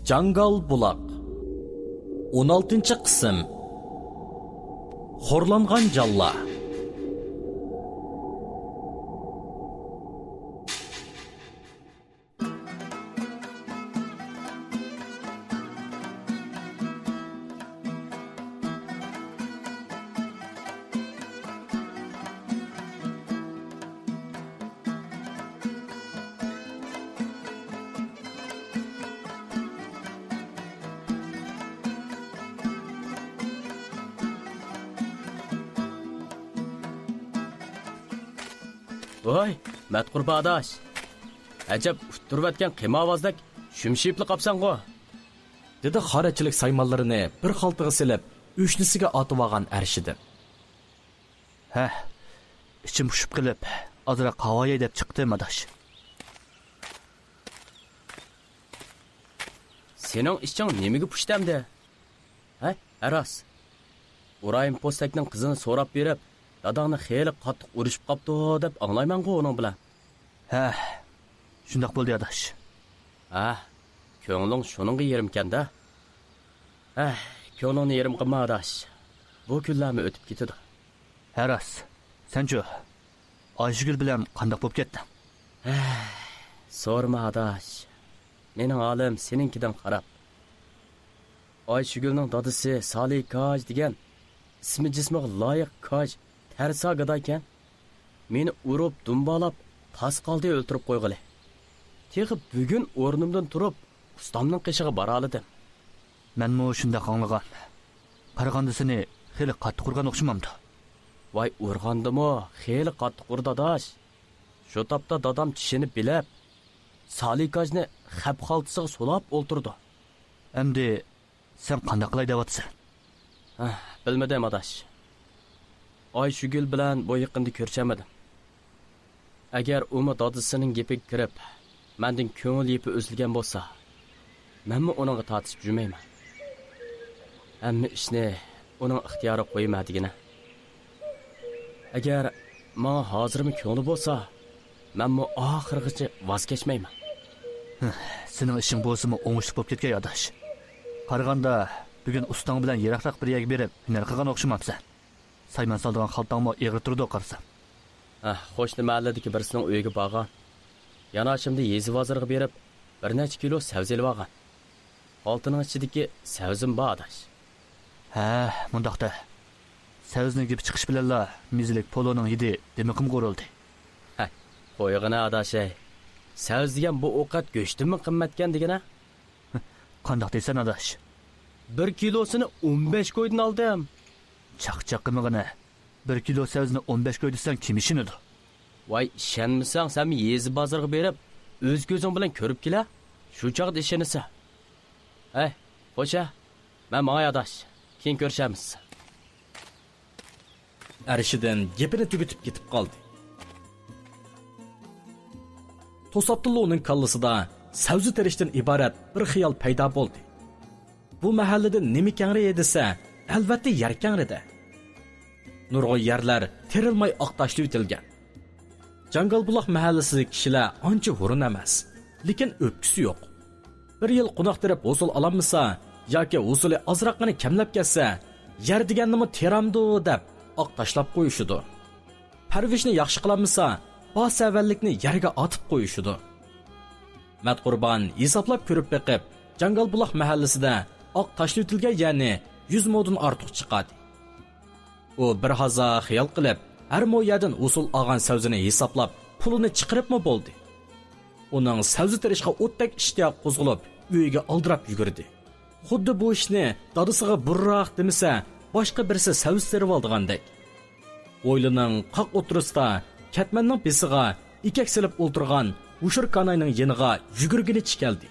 Jangal buloq 16-qism. Xo'rlangan jalla. Voy, matqurba adash. Ajab turvatgan qimovozdek shumshibli qopsan-ku. Dedi xarachilik saymonlarini bir xaltaga silib, o'shnisiga otib olgan Arshidin. Ha, ichim pushib qilib, azroq havoya deb chiqdim adash. Sening ishing nimaga pushdamdi? Ha, Aras. Urayim postakning qizini so'rab berib, dadangni xeyli qattiq urishib qopti deb anglayman-ku uning bilan. Ha, shundoq bo'ldi adash. Ha, ko'ngling shuningga yerimkanda. Ha, ko'nglingni yerim qilma adash. Bu kunlarni o'tib ketadi. Aras, senchu Ayshigul bilan qandoq bo'lib ketding? Sorma adash. Mening olim seninkidan qarab. Ayshigulning dadisi Salih Kaj degan ismi jismiga loyiq Kaj tarsaga ekan. Meni urib, dumbalab, tas qoldi o'ltirib qo'yg'ili. Texi bugun o'rnimdan turib, ustamning qishig'iga bora oldim. Menmi shunday qanglagan. Qaraganda seni xeyli qattiq urgan o'xshamamdi. Voy, urgandimi? Xeyli qattiq urdi adash. Shu topda dadam tishini bilib, Salih Kajni xab xaltisiga solab o'ltirdi. Endi sen qanday qilay deyapsan? Bilmadim adash. Ayshugul bilan bu yaqinda ko'rchamadim. Agar umi dadisining gapiga kirib, mendan ko'ngil yepi o'zilgan bo'lsa, menmi uningga tortishib yurmayman. Hamma ishni uning ixtiyoriga qo'ymadigina. Agar menga hozirmi ko'ngli bo'lsa, menmi oxirigacha voz kechmayman. Sening ishing bo'lsa-mi o'ngishli bo'lib ketgan adash. Qaraganda bugun ustang bilan yiroqroq bir yerga berib, hunar qilgan o'xshamabsan. Sayman soldigan xaltangmi egri turdi qarsam. Qo'shni mahalladagi birisining uyiga borgan. Yanoshimda yezi vazirga berib, bir necha kilo savz elib olgan. Xaltaning ichidagi savzim bor adash. Ha, mundaqda. Savzning gibi chiqish bilanla mizlik poloning hidi demiqim qo'rildi. Qo'yg'ina adash. Savz degan bu ovqat go'shtimi qimmatgan degana? Qandoq deysan adash? 1 kilosini 15 qo'ydan oldim. Chaqchaq qilmag'ina. 1 kilo savzni 15 qo'y desang kim ishinidir? Voy, ishonmasang sen yezi bozorga berib, o'z ko'zing bilan ko'rib kela. Shu chaqda ishinisa. Qo'sha. Men mo'y adash. Keyin ko'rishamiz. Arshidin gapini tugatib ketib qoldi. To'satdan uning kallasida savzi terishdan iborat bir xiyol paydo bo'ldi. Bu mahallada nima kangri edisa, albatta yer kangrida. Nurg'un yerlar terilmay oqtashli o'tilgan. Jangal buloq mahallasida kishilar ancha hurun emas, lekin o'pkisi yo'q. Bir yil qo'noq terib usul olamasa yoki usuli ozroqni kamlab ketsa, yer deganni teramdi deb oqtashlab qo'yishidi. Parvishni yaxshi qilamasa, bosavallikni yerga otib qo'yishidi. Matqurban hisoblab ko'rib beqib, Jangal buloq mahallasida oq tashli o'tilgan yerni 100 moddan ortiq chiqadi. U bir haza xiyol qilib, har mo'yadan usul olgan savzini hisoblab, pulini chiqaribmi bo'ldi. Uning savzi terishga o'tdak ishtiyoq qo'zg'alib, uyiga oldirab yugurdi. Xuddi bu ishni dadisiga burroq demasa, boshqa birisi savz terib oldigandek. O'ylining qoq o'tirisida Katmanning besiga ikak silib o'ltirgan Ushur kanayning yeniga yugurgini chiqaldi.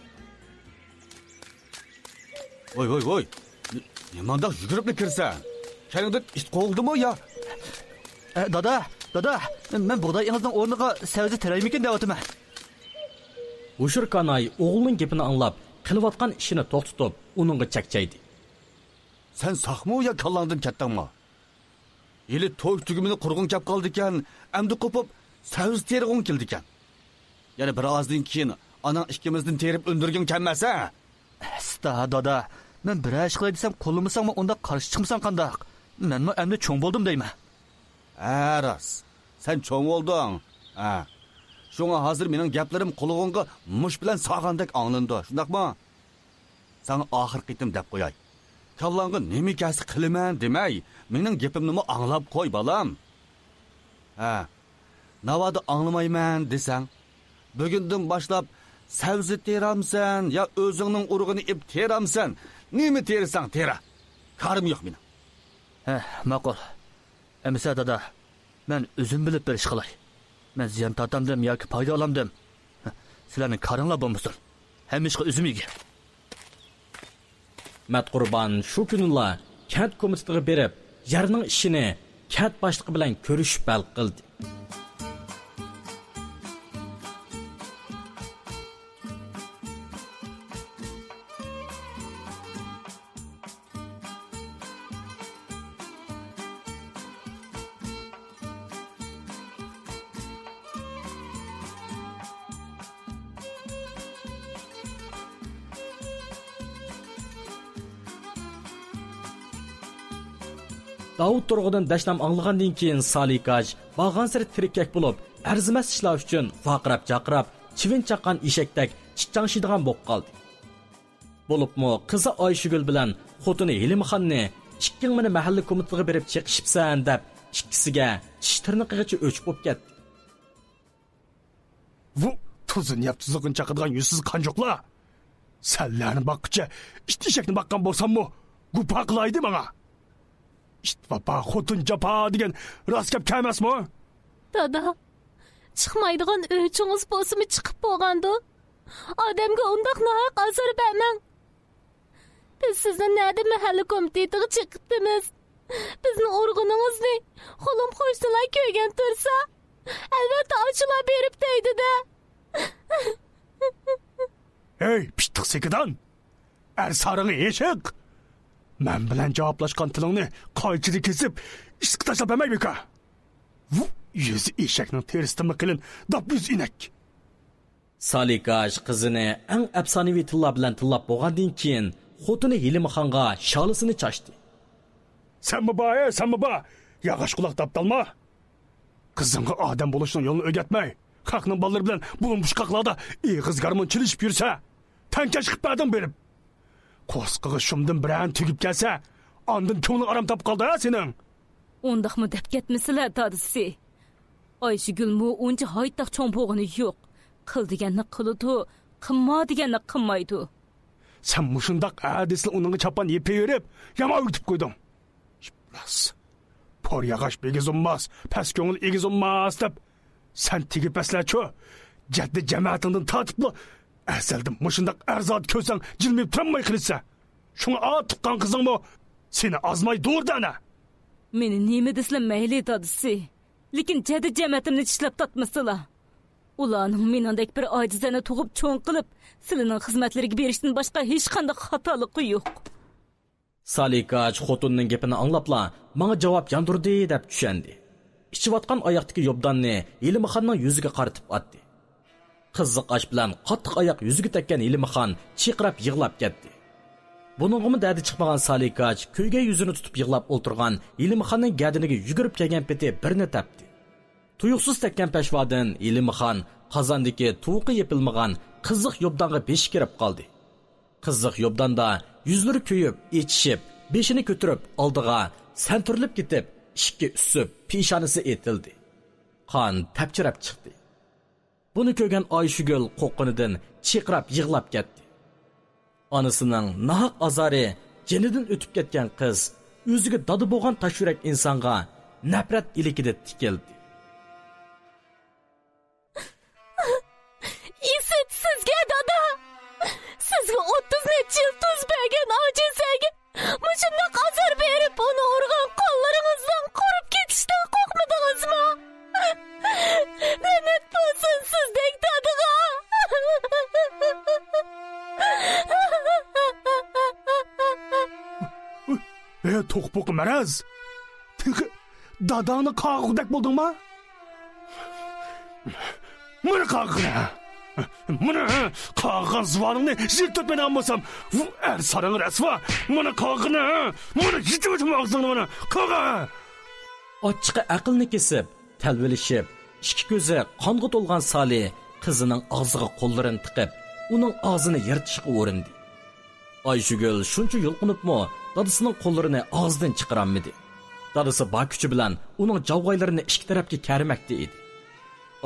Voy. Nimanda yuguribni kirsan? Kaningda ish qo'ldimi yo? Dada, men bug'doyingizning o'rniga savzi teraymikin deyapman. Ushur kanay o'g'lining gapini anglab, qilayotgan ishini to'xtatib, uningga chakchaydi. Sen saqmi yo kallangdan ketdingmi? Eli to'y tugumini qurg'un kap qoldi ekan, amdi qo'pib savz terg'un keldi ekan. Yana bir ozdan keyin onang ikkimizdan terib o'ndirgan kelmasa, Sta dada, men bir ish qilay desam, qo'limisangmi, unda qarshi chiqmasan qandaq? Menmi endi cho'ng bo'ldim deyman. Rost. Sen cho'ng olding. Şuna hazır mening gaplarim qulog'ingga mush bilan sog'andek anglandi. Shundaqmi? Sana oxir qitim deb qo'yay. Kallangga nima kasi qilaman demay, mening gapimni anglab qo'y balam. Navada anglamayman desang, bugundan boshlab savzi teramsan ya o'zingning urug'ini ip teramsan, nima tersang tera. Qarim yo'q mening. Ma'qul. Emisa dada, men o'zim bilib bir ish qilay. Men ziyon tortamdim yoki foyda olamdim. Sizlarning qaringlar bo'lmasin. Hamma ishga o'zim ega. Matqurban shu kunilla kent komitetiga berib, yerning ishini kent boshlig'i bilan ko'rishib bal qildi. Davud turg'udan dashnam anglagandan keyin Salikaj bag'ansir tirikak bo'lib, arzimas ishlar uchun faqirab jaqirab, chivin chaqqan eshakdak chichangshiydigan bo'lib qoldi. Bo'libmi qizi Oyshugul bilan xotini Hilimxonni 2 mini mahalla komitetiga berib chiqishibsan deb ikkisiga tish tirnoqigacha o'chib bo'lib ketdi. Bu tuzun yap tuzug'un chaqadigan yuzsiz qanjoqlar. Senlarni boqqcha, eshakni boqqan bo'lsam-mu, gupa qilaydi menga. Papa, xotun japa degan rost gap kelmasmi? Dada, chiqmaydigan o'chingiz bo'lsa-mi chiqib bo'lgandi? Odamga undaq nohaq azor bermang. Biz sizni nada mahalla komitetiga chiqibmiz. Bizni o'rg'iningizni xo'lim qo'shnilar ko'rgan tursa, albatta ochilib berib deydi-da. Hey, pishtiq sekidan. Sarig'i eshik. Men bilan javoblashgan tilingni qaychida kesib, ishga tashlab bermaymi-ka? Bu yüzü eshakning terisimi qilin, dab yuz inak. Salikaj qizini eng afsonaviy tillar bilan tillab bo'lgandan keyin xotini Hilimxonga sholisini chashdi. Senmi ba, yog'och quloq tapdalma. Qizingga odam bo'lishning yo'lini o'rgatmay, xalqning bolalari bilan bulunbushqoqlarda eg'iz garmon chilishib yursa, tankash qilib berdim berib. Qo'sqig'i shumdan biran tugib kelsa, ondan ko'ngling aram topib qoldi-a sening. Undaqmi deb ketmisizlar, dadisi? Oyshigulmu uncha haytaq cho'ng bo'g'ini yo'q. Qil deganni qiladi, qilma deganni qilmaydi. Sen mushundaq adisli uningga chapan yepaverib, yama o'tib qo'yding. Shiblas. Por yog'och begiz olmas, past ko'ngil egiz olmas deb sen tegib paslarchu. Jaddi jamoatingdan tortibli asalda mushundaq arzod ko'rsang jilmib turamay qilsa. Shunga tuqqan qizingmi seni azmay do'rdana. Meni nima deslam mayli dadisi. Lekin jaddi jamoatimni tishlab tatmasizlar. Ularning menandek bir ojizani tug'ib cho'ng qilib, sizlarning xizmatlariga berishdan boshqa hech qanday xatoligi yo'q. Salikaj xotunning gapini anglabla, menga javob yandurdi deb tushundi. Ichiyotgan oyoqdagi yobdanni Hilimxonning yuziga qaratib atdi. Qiziq osh bilan qattiq oyoq yuziga tekkan Hilimxon chiqirab yig'lab ketdi. Buningmi dadi chiqmagan Salikaj kuyga yuzini tutib yig'lab o'tirgan Hilimxonning gadiniga yugurib kelgan peti birni tepdi. Tuyuqsiz tekkan peshvodan Hilimxon qozondagi tuvuqi yepilmagan qiziq yobdanga besh kirib qoldi. Qiziq yobdanda yuzlari kuyib, ichishib, beshini ko'tirib oldiga santurlib ketib, ishga usib, peshonasi etildi. Qon tapchirab chiqdi. Buni ko'rgan Oyshugul qo'qqinidan chiqirab yig'lab ketdi. Onasining nohaq azori jinidan o'tib ketgan qiz o'ziga dodi bo'lgan tashurak insonga nafrat ilikida tikildi. Isit sizga dada. Sizga 30 necha yil tuz bergan ojizaga mushundaq azor berib uni urgan qo'llaringizdan qurib ketishdan qo'rqmadingizmi? Rahmat bo'lsin sizdek dadiga. To'qpoq maraz. Dadani qog'udak bo'ldingmi? Meni qog'ira. Mını kalkan zıvanını jilt ötmeden almasam. Er sarıngı resva. Mını kalkını. Mını hiç ötüm ağzını mını. Kalkan. Ochiqi aqlni kesib, talvilishib, ikki ko'zi qonga to'lgan Sali qizining og'ziga qo'llarini tiqib, uning og'zini yirtishga urindi. Ayshugul shuncha yulqinibmi, dadasining qo'llarini og'zidan chiqaramidi. Dadasi bor kuchi bilan uning javg'aylarini ikki tarafga karimakda edi.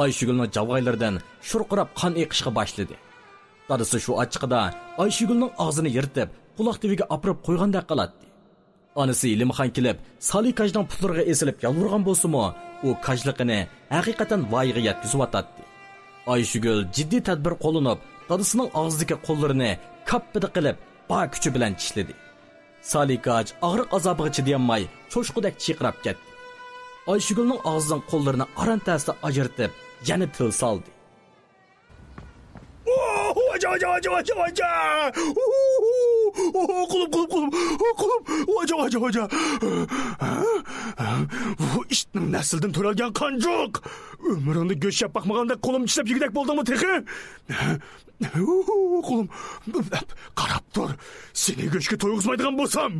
Ayshugulning javg'aylaridan shurqirab qon eqishga boshladi. Dadasi shu ochiqida Ayshugulning og'zini yirtib, quloq tubiga opirib qo'ygandek qiladi. Anası İlimxan kelib, Sali kajdan putlariga esilib yalvurgan bo'lsa-mu, u kajliqini haqiqatan voyiga yetkazib atadi. Ayshugul jiddiy tadbir qo'llanib, dadasining og'zidagi qo'llarini kappida qilib, ba kuchi bilan tishladi. Sali kaj og'riq azobiga chidayolmay, cho'shqudek chiqirab ketdi. Ayshugulning og'zidan qo'llarini arantasida ajratib, yana til soldi. Vaca. Kulum. Vaca. Bu iştin nesilden törelgen kancık. Ömründe göç yap bakmaganda kolum çişlep yigidek boldu mu teki? Kulum. Karap dur. Seni göçke toyuguzmaydıgan bolsam.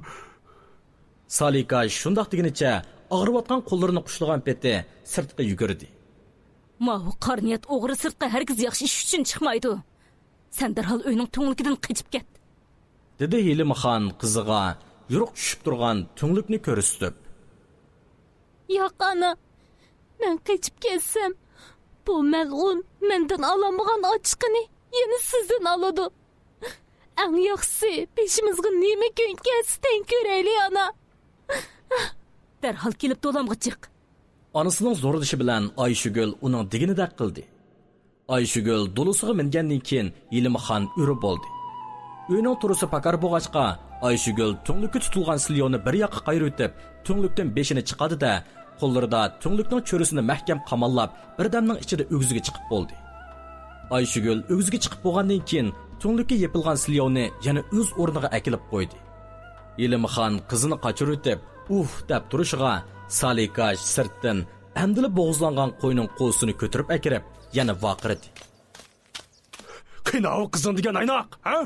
Salika şundaq degenicha og'ribatgan qo'llarini qushlagan peti sirtqa yugurdi. Mahu qarniyat o'g'ri sirtqa hargiz yaxshi ish uchun chiqmaydi. Sen darhol uyning to'ngligidan qochib ket. Dedi Hilimxon qiziga yuruq tushib turgan to'nglikni ko'rsatib. Yo'q ana. Men qochib ketsam, bu mal'un mendan olamagan ochiqini yana sizdan oladi. Eng yaxshisi beshimizga nima kun kelsa ko'raylik ana. Darhol kelib to'lamga chiq. Anasining zo'rdishi bilan Ayshugul uning diginidek qildi. Ayshugul dolusiga mingandan keyin Hilimxon urib bo'ldi. Uyning turusi pakar bo'g'achqa Ayshugul to'nglikka tutilgan silyoni bir yoqqa qayritib, to'nglikdan beshini chiqadi-da, qo'llarida to'nglikning cho'risini mahkam qamallab, birdamning ichida o'g'ziga chiqib bo'ldi. Ayshugul o'g'ziga chiqib bo'lgandan keyin to'nglikka yepilgan silyoni yana o'z o'rniga akilib qo'ydi. Hilimxon qizini qochirib, deb turishiga Salika sirtdan amdili bo'g'izlangan qo'yning qo'sini ko'tarib akirib, yana vaqirdi. Qinav qizın degan aynoq, ha?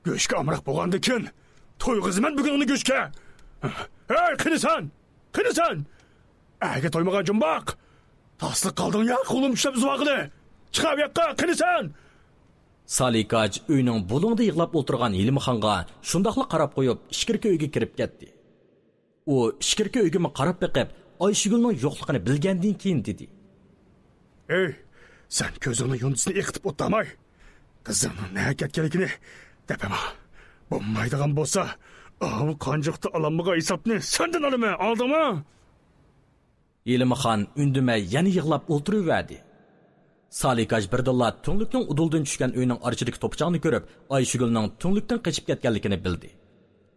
Göçke amraq bo'lganda keyin to'yg'izman bugun uni göçke. Hey, qinisan. Aga to'ymagan jumboq. Tasliq qalding ya, qo'lim ushlab zuvaqini. Chiqab yoqqa, qinisan. Salikaj uyning bulungda yig'lab o'tirgan Hilimxonga shundoqla qarab qo'yib, ishkirka uyga kirib ketdi. U ishkirka uyga qarab beqib, Ayshugulning yo'qligini bilgandan keyin dedi. Ey, sen ko'zingni yundisini eqitib o'tmay. Qizimning nega ketganligini depema. Bo'lmaydigan bo'lsa, o qanjiqda alanmaga hisobni sendan olaman, oldingmi? Hilimxon undimay yana yig'lab o'tiraverdi. Salikaj birdilla to'nglikning uduldan tushgan uyning orchidagi to'pchog'ini ko'rib, Ayshugulning to'nglikdan qochib ketganligini bildi.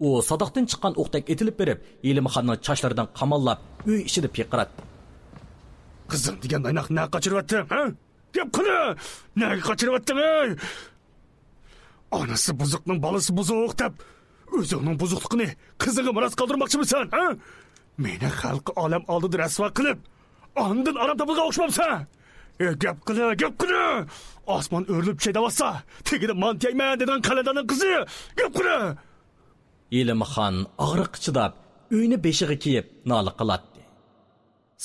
U sadoqdan chiqqan o'qdek etilib berib, Hilimxonning chochlaridan qamallab, uy ichida piqratdi. Qizim degan aynoq nima qochiryapti, ha? Gap qil. Nega qochiryapting, ey? Anasi buzuqning balasi buzuq deb, o'zining buzuqligini qiziga miros qoldirmoqchimisan, ha? Meni xalqi olam oldida rasvo qilib, ondan aram topilgan o'xshamsan. Gap qil. Osmon o'rilib cheydavasa, tegida mantiyman degan qaladaning qizi. Gap qil. Hilimxon og'riq chidab, uyni beshiga kiyib nola qilatdi.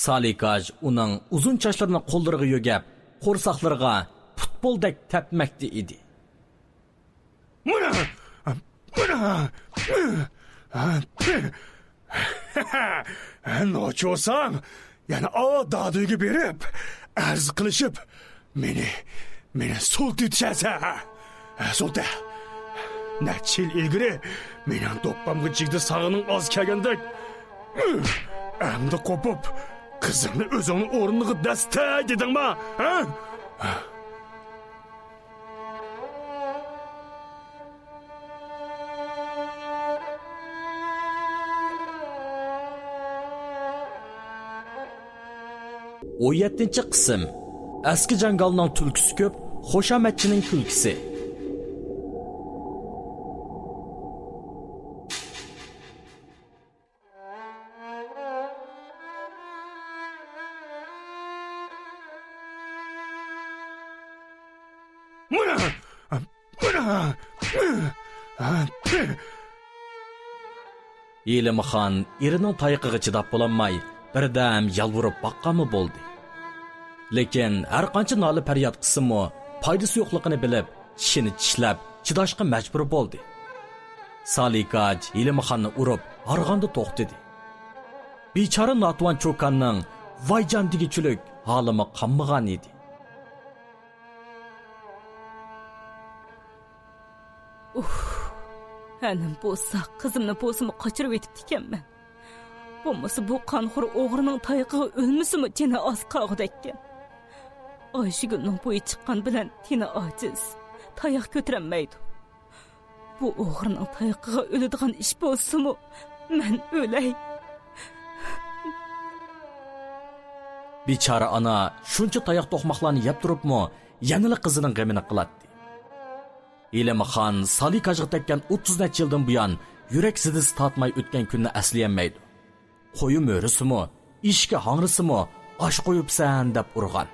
Salikaj uning uzun sochlarini qo'llariga yo'gab, qo'rsaqlariga futboldek tepmakdi edi. Mana. Nocho'san, yana dodiga berib, arz qilishib, meni sult etishasa. Sulta. Nachil ilgiri, mening do'ppamga jigdi sag'ining oz kelgandek. Amda qo'pib, qizimni o'zingning o'rniga dasta dedingmi, ha? O 7-chi qism. Eski jangalning tulkisi ko'p, xoshamatchining kulkisi. Elimxon erining tayiqiga chidab bo'lolmay birdam yalvurib baqqanmi bo'ldi. Lekin har qancha nola faryod qilsa-mu, foydasi yo'qligini bilib, tishini tishlab, chidashga majbur bo'ldi. Salikaj Elimxonni urib, arg'anda to'xtadi. Bechora Natvan Cho'kanning voyjon degichilik holimi qanmagan edi. Hanim bo'lsa, qizimni bo'lsimi qochirib etibdi ekanman. Bo'lmasa bu qonxo'r o'g'rining tayiqiga o'lmasimi teni oz qog'dakkan. Oyshigunning bo'yi chiqqan bilan teni ojiz, tayoq ko'taranmaydi. Bu o'g'rining tayiqiga o'ladigan ish bo'lsa-mu, men o'lay. Bechora ana shuncha tayoq to'qmoqlarni yeb turibmi, yanada qizining g'amini qiladi. Elimxon Salikajga tekkan 30 necha yildan buyon yurak zidisi tatmay o'tgan kunni aslayolmaydi. Qo'yi mo'risimi, ishga hangrisimi, osh qo'yibsan deb urgan.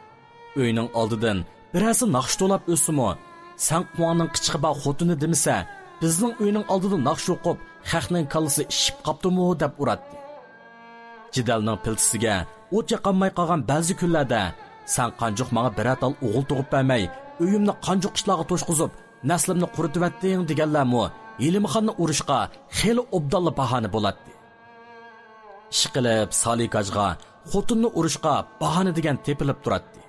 Uyning oldidan birasi naqsh to'lab o'simi, sen quvoning qichqiba xotini demisa, bizning uyning oldidan naqsh o'qib, xalqning kallasi ishib qopdimi deb uradi. Jidalning piltisiga o't yoqolmay qolgan ba'zi kunlarda sen qanjoq menga biratal o'g'il tug'ib bermay, uyimni qanjoq ishlarga to'shqizib, naslimni quritivatding deganlarmi, Elimxonni urishga xeli obdalla bahona bo'ladi. Ishqilib Salikajga xotinni urishga bahona degan tepilib turadi.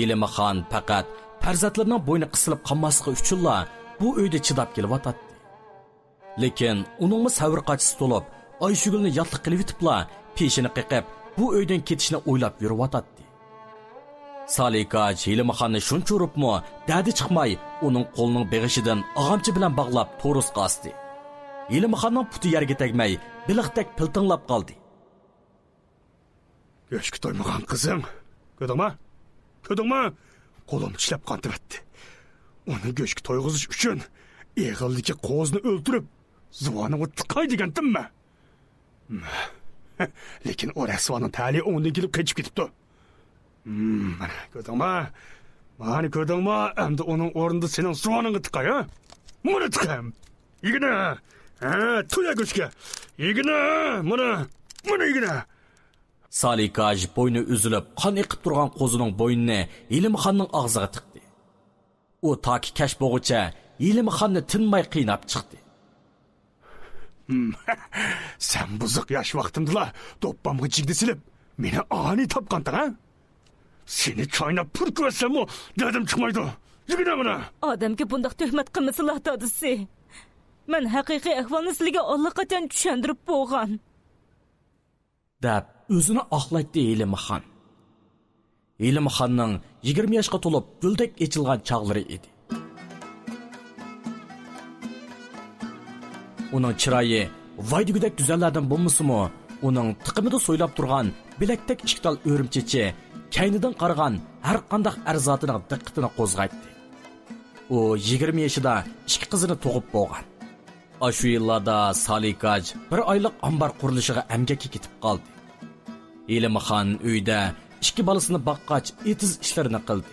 Elimxon faqat farzandlarining bo'yni qisilib qolmasligi uchunla bu uyda chidab kelyotadi. Lekin uningmi savr qachisi to'lib, Ayshugulni yotliq qilib yutibla, peshini qiqib, bu uydan ketishni o'ylab yuriyotadi. Salikaj Elimxonni shuncha uribmi, dadi chiqmay, uning qo'lining beg'ishidan og'amchi bilan bog'lab to'risqa osdi. Elimxonning puti yerga tegmay, biliqdek piltinglab qoldi. Go'shki to'ymagan qizim, ko'rdingmi? Ko'rdingmi? Qo'lim tishlab qontibatdi. Uni go'shki to'yg'izish uchun eg'ildagi qo'zni o'ltirib, zuvonini tiqay degandim-mi? Lekin o rasvoning tali o'ndan kelib qechib ketibdi. Mana ko'rdingmi? Mana ko'rdingmi? Endi uning o'rnida sening zuvoningga tiqay, ha? Mana tiqam. Igna. Ha, to'ya go'shka. Igna, mana igna. Salikaj bo'yni uzilib, qon eqib turgan qo'zining bo'ynini Elimxonning og'ziga tiqdi. U toki kash bo'g'icha Elimxonni tinmay qiynab chiqdi. Sen buzuq yosh vaqtimdala do'ppamga jigdi silib, meni ani topqanding, ha? Seni choynab pur ko'rsam-mu, dadim chiqmaydi. Yigina buni. Odamga bundoq tuhmat qilmasalar tadisi. Men haqiqiy ahvolni sizlarga allaqachon tushuntirib bo'lgan. Deb o'zini oqlatdi Elimxon. Elimxonning 20 yoshga to'lib, guldek echilgan chog'lari edi. Uning chiroyi voydugudek go'zallardan bo'lmasa-mu, uning tiqimida so'ylab turgan bilakdek ishqtal o'rimchichi kaynidan qaragan har qanday arzotining diqqatini qo'zg'aydi. U 20 yoshida ikki qizini tug'ib bo'lgan. Ashu yillarda Salikaj bir oylik ambar qurilishiga amgakka ketib qoldi. Elimxon uyda ikki bolasini baqqach etiz ishlarini qildi.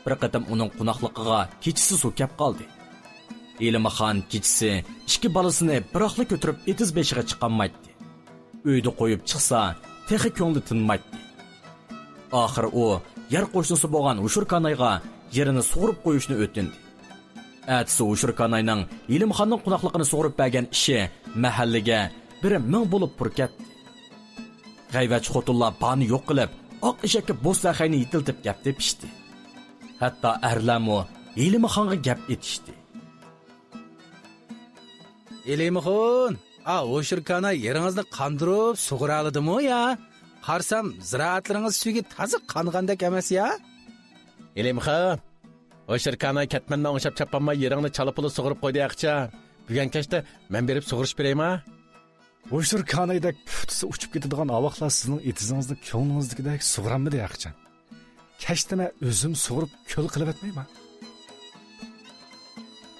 Bir qatam uning qo'noqligiga kechisi suv kep qoldi. Elimxon kechisi ikki bolasini biroqli ko'tirib etiz beshiga chiqolmaydi. Uyda qo'yib chiqsa, texi ko'ngli tinmaydi. Oxir u yer qo'shnisi bo'lgan Ushurkanayga yerini sug'urib qo'yishni o'tindi. Atsi Ushurkanayning Elimxonning qo'noqligini sug'urib bergan ishi mahallaga biri 1000 bo'lib purkatdi. G'ayvat xotinlar bani yo'q qilib, oq eshakka bo'ssaxayni yitiltib gap tepishdi. Hatto arlamu Elimxonga gap etishdi. Elimxon, Ushurkana yeringizni qandirib sug'uraladimi ya? Qarsam ziraatlaringiz suviga toza qongandek emas ya? Elimxon, Ushurkana ketmandan o'shab chapamay yeringni chalapuli sug'urib qo'ydi yaxcha. Bugun kechda men berib sug'urish beraymi? Ushurkanaydak putisi uchib ketadigan avoqlar sizning etizingizni ko'nglingizdagidek sug'uranmidi yaxcha? Kechda o'zim sug'urib ko'l qilib etmayman.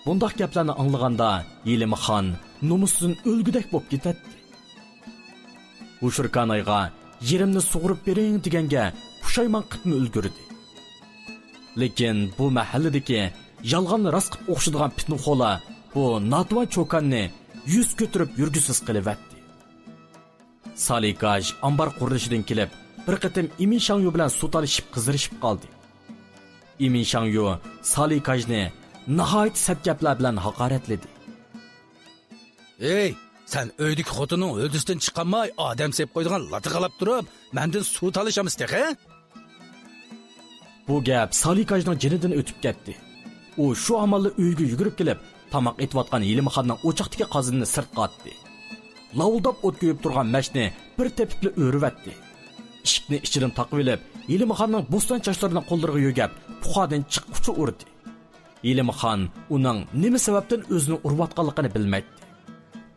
Bundoq gaplarni anglaganda Elimxon nomusdan o'lgudek bo'lib ketadi. Ushurkanayga yerimni sug'urib bering deganga pushaymon qitmi ulgurdi. Lekin bu mahalladagi yolg'onni rost qilib o'xshadigan pitnuxola bu notvan cho'kanni yuz ko'tirib yurgisiz qilibatdi. Salikaj ambar qurilishidan kelib, bir qatim Imin Shangyu bilan suv talishib qizirishib qoldi. Imin Shangyu Salikajni nihoyat sat gaplar bilan haqoratladi. Ey, sen öydük xotunun öldüsünden çıkanmay adam sep koyduğun latı qalab durup, menden su talışamız tek, he? Bu gap Salikajning jinidan o'tib ketdi. U shu amalda uyga yugurib kelib, tamoq etayotgan Yelimxonning o'choqdagi qozinni sirtqa atdi. Lavuldab o't ko'yib turgan mashni bir tepikli o'rivatdi. Ishikni ichidan taqib olib, Yelimxonning bo'ston chochlarini qo'llariga yo'gab, puxadan chiqquchi urdi. Yelimxon uning nima sababdan o'zini urayotganligini bilmaydi.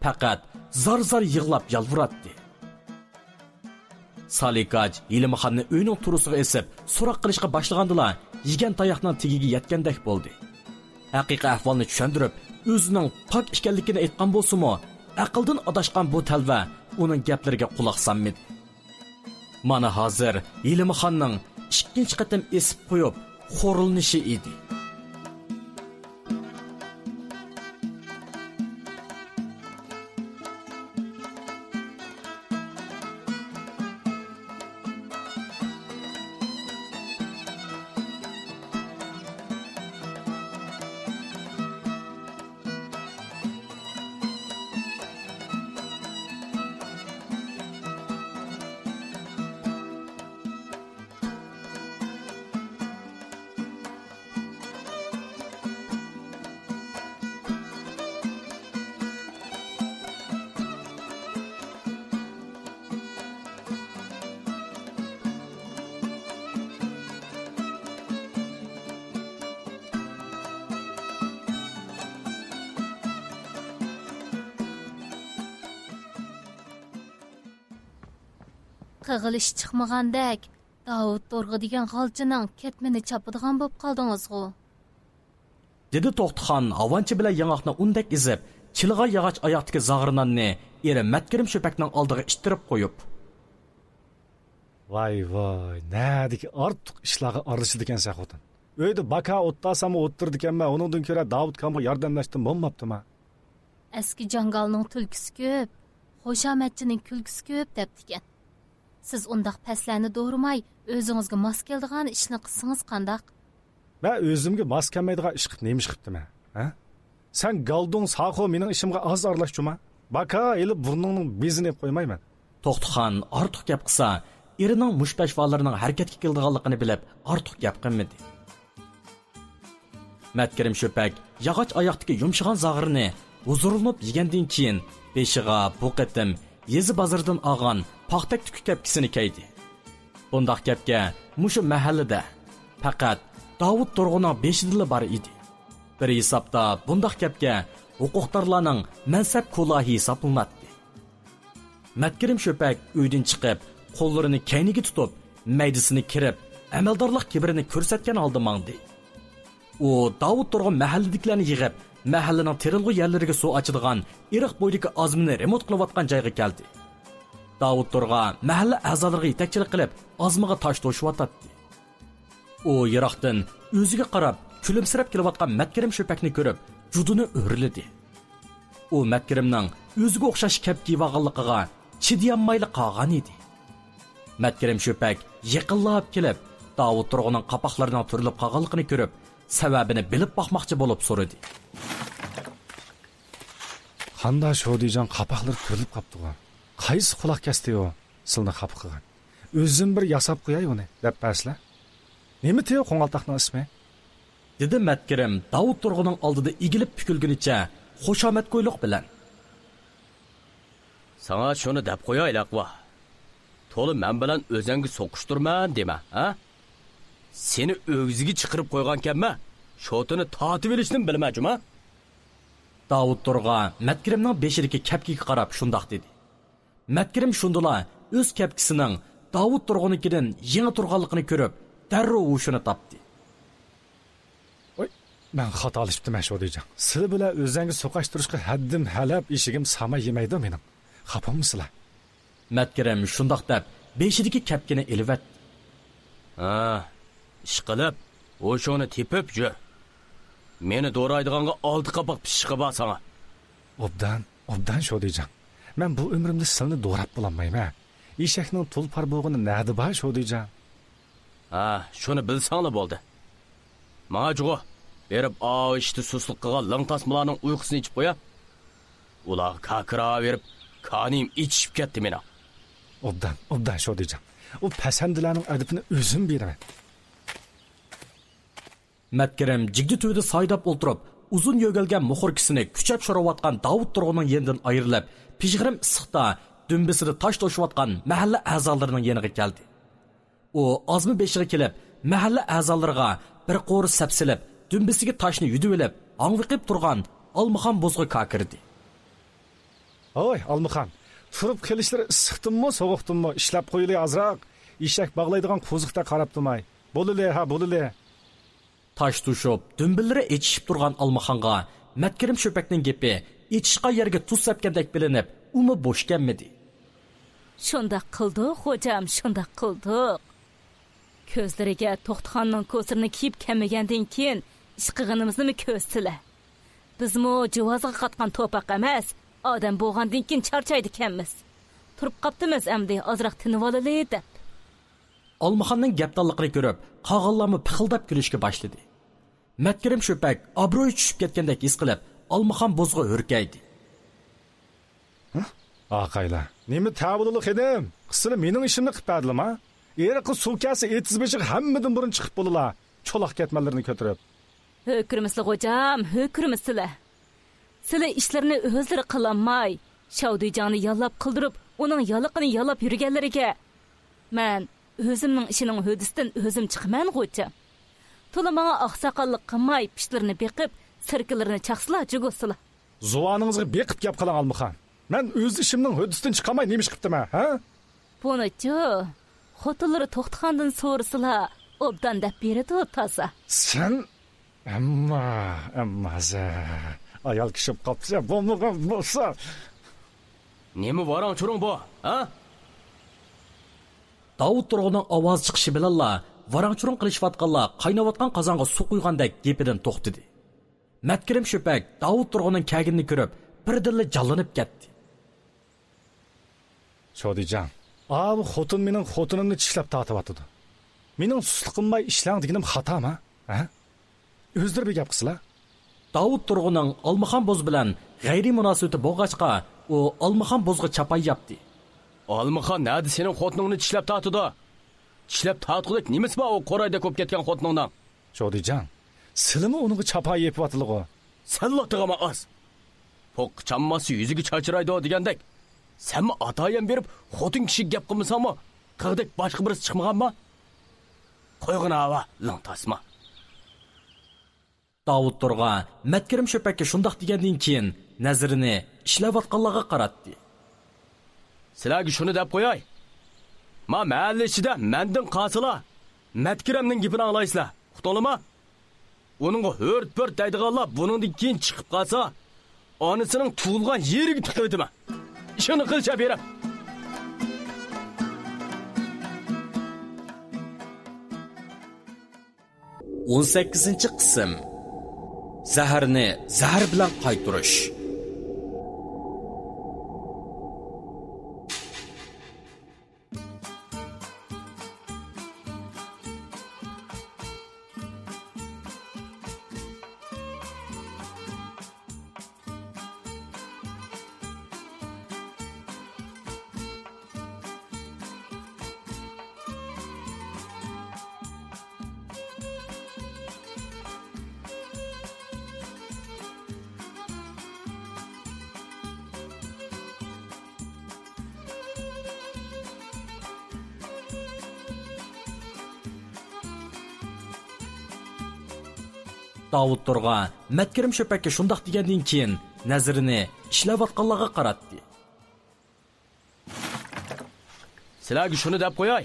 Faqat zar-zar yig'lab yalvuratdi. Salikaj Yelimxonni uyning turusiga esib, so'roq qilishga boshlagandila, yegan tayoqning tegiga yetgandek bo'ldi. Haqiqiy ahvolni tushuntirib, o'zining pok ekanligini aytgan bo'lsa-mu, aqldan adashgan bu talva uning gaplariga quloq solmadi. Mana hozir Yelimxonning ikkinchi qatim esib qo'yib, xo'rilnishi edi. Qığılış çıxmagandek, Davud Dorg'a degan g'alchining ketmini chapadigan bo'lib qoldingiz-ku. Dedi To'xtixon avonchi bilan yangoqni undak izib, chilg'a yog'och oyoqdagi zag'rinanni eri Matkirim Sho'pakning oldiga ishtirib qo'yib. Voy, nadiki ortiq ishlarga aralashadigan xotin. Uyda baka o'ttasam o'ttirdikanman, uningdan ko'ra Davud kamga yordamlashdim bo'lmabdimi? Eski jangalning tulkisi ko'p, Xo'shamatchining kulgisi ko'p debdikan. Siz undaq paslarni do'rimay, o'zingizga mos keladigan ishni qilsangiz qandaq? Ben o'zimga mos kelmaydigan ish qilib nima ish qilibdim, ha? Sen Galdon Saxo mening ishimga az aralashchuma? Baka elib burningning bezini qo'ymayman. To'xtixon ortiq gap qilsa, erining mushpashvalarining harakatga keldiganligini bilib, ortiq gap qilmadi. Matkirim Sho'pak yog'och oyoqdagi yumshagan zag'irni huzurlanib yegandan keyin beshiga bu qatim yezi bozordan olgan paxtak tukki kapkisini kiydi. Bundaq kapga mushu mahallada faqat Davud Dorg'uning beshidili bar edi. Bir hisobda bundaq kapga huquqdorlarning mansab kulahi hisoblanadi. Matkirim Sho'pak uydan chiqib, qo'llarini kayniga tutib, maydisini kirib, amaldorlik kibrini ko'rsatgan holda mangdi. U Davud Dorg'un mahalladagilarni yig'ib, mahallaning terilg'u yerlariga suv ochadigan iriq bo'ydagi azmini remont qilayotgan joyga keldi. Davud Dorg'a mahalla a'zolariga yetakchilik qilib, azmiga tosh to'shyotdi. U yiroqdan o'ziga qarab, kulimsirab kelayotgan Matkirim Sho'pakni ko'rib, juduni o'rildi. U Matkirimning o'ziga o'xshash kap kiyganligiga chidayolmayli qolgan edi. Matkirim Sho'pak yaqinlab kelib, Davud Dorg'uning qapoqlarining turilib qolganligini ko'rib, sababini bilib boqmoqchi bo'lib so'radi. Qanday Shodijon qapoqlar turilib qopdi-ku? Qaysi quloq kesdi-yu? Silni xafa qilgan. O'zim bir yasab qo'yay uni, deb basla. Nima teyo qo'ng'altaqning ismi? Dedi Matkirim Davud Dorg'uning oldida egilib pukilgunicha xushomat qo'yliq bilan. Sana shuni deb qo'yayliqva. To'li men bilan o'zingga so'qishtirman dema, ha? Seni o'g'ziga chiqirib qo'ygankanman. Shotini tatib olishni bilmajima. Davud Dorg'a Matkirimning beshidagi kapkiga qarab shundoq dedi. Matkirim shundala o'z kapkisining Davud Dorg'unikidan yangi turganligini ko'rib, darrov o'shini topdi. Voy, men xatolashibdim Shodijon. Siz bilan o'zingga so'qashtirishga haddim halab eshigim sama yemaydi mening. Xafamsizlar? Matkirim shundoq deb beshidagi kapkini elib. Ha, ish qilib O'shoni tepib yur. Meni do'raydiganға oldi qaboq pishqi bor sana. Obdan Sho'dijon. Men bu umrimda silni do'rab bo'lmayman. Eshakning tulpar bo'g'ini nadi bor Sho'dijon. Ha, shuni bilsanglar bo'ldi. Ma'jugo berib ishni susluq qilgan langtasmalarning uyqusini ichib qo'ya. Ular kakira berib, qanim ichib ketdi meni. Obdan Sho'dijon. O pasandilarning adibini o'zim beraman. Matkirim jigdi tuvida saydab o'ltirib, uzun yo'galgan muxurkisini kuchab sho'rayotgan Davud Turg'unning yenidan ayrilib, pijg'irim issiqda dumbisida tosh to'shayotgan mahalla a'zolarining yeniga keldi. U ozmi beshiga kelib, mahalla a'zolariga bir qo'ri sapsilib, dumbisiga toshni yudib olib, angviqib turgan Almuxon bo'zg'i kakirdi. Oy, Almuxon, turib kelishlar issiqdimmi, sovuqdimmi, ishlab qo'yili azroq. Eshak bog'laydigan qo'ziqda qarab turmay. Bo'lili. Tosh tushib, dumbillari echishib turgan Almuxonga Matkirim Sho'pakning gapi echishqa yerga tuz sepgandek bilinib, umi bo'sh kelmadi. Shunda qildik, xo'jam, shunda qildik. Ko'zlariga To'xtixonning ko'sirini kiyib kelmagandan keyin ish qilganimizni ko'rsizlar. Bizmi juvozga qatgan to'paq emas, odam bo'lgandan keyin charchaydi ekanmiz. Turib qaptimiz endi ozroq tinib olaylik deb. Almuxonning gapdonligini ko'rib, qog'onlarni pixildab kulishga boshladi. Matkirim Sho'pak obro'yi tushib ketgandek his qilib, Almuxon bo'zg'i hurkaydi. Aqaylar, nima ta'budlik edim? Qisini mening ishimni qilib berdilar-ma? Eriqi suvkasi etizbeshiq hammadan burun chiqib bo'ldilar. Cho'loq ketmanlarini ko'tarib. Hökürmüsli hocam, hökürmüsli. Sizlar ishlarni o'zlari qilolmay, Shavdijonni yallab qildirib, uning yaliqini yallab yurganlariga men o'zimning ishining hodisidan o'zim chiqman hocam. To'la menga oqsoqollik qilmay, pishlarini beqib, sirkilarini chaqsila jugusila. Zuvaningizga beqib gap qiling Almuxon. Men o'z ishimning hodisidan chiqamay nemish qilibdim-a, ha? Buni-chi, xotinlari To'xtixondan so'rasila, obdan deb beradi toza. Sen Ammaza. Ayol kishi qopsa, bo'lmagan bo'lsa. Nima varang churing bu, ha? Davud Turg'unning ovoz chiqishi bilan varang-churing qilishayotganlar qaynayotgan qozonga suv quygandek gapidan to'xtadi. Matkirim Sho'pak Davud Turg'unning kaginini ko'rib, birdilla jallanib ketdi. Sho'dijon, bu xotin mening xotinimni tishlab tortyapti. Mening susluq qilmay ishlang deganim xatoma, ha? O'zlari bir gap qilsalar. Davud Turg'unning Almuxon bo'z bilan g'ayri munosabati bo'lg'achqa, u Almuxon bo'zga chapay yapti. Almuxon nadi sening xotiningni tishlab tortdi? Tishlab tortgulik nimasi bor u qo'rayda ko'p ketgan xotiningdan? Sho'dijon, silimi uniga chapay yepyaptilig'i. Sallotig'ama az. Poq chammasi yuziga chachiraydi degandek. Senmi atayam berib xotin kishi gap qilmasanmi? Qig'dek boshqa birisi chiqmaganmi? Qo'yg'in ava, lang tasma. Davud Turg'a Matkirim Sho'pakka shundoq degandan keyin nazarini ishlayotganlarga qaratdi. Sizlarga shuni deb qo'yay. Mahalla ichida mendan qasila Matkirimning gapini anglaysizlar. Uqtolma? Uningga hurt-purt deydiganlar buningdan keyin chiqib qolsa, onasining tug'ilgan yeriga tiqaydimi? Shuni qilcha berib. On 8-qism. Zaharni zahar bilan qaytirish. Davud Turg'a Matkirim Sho'pakka shundoq degandan keyin nazarini ishlayotganlarga qaratdi. Sizlarga shuni deb qo'yay.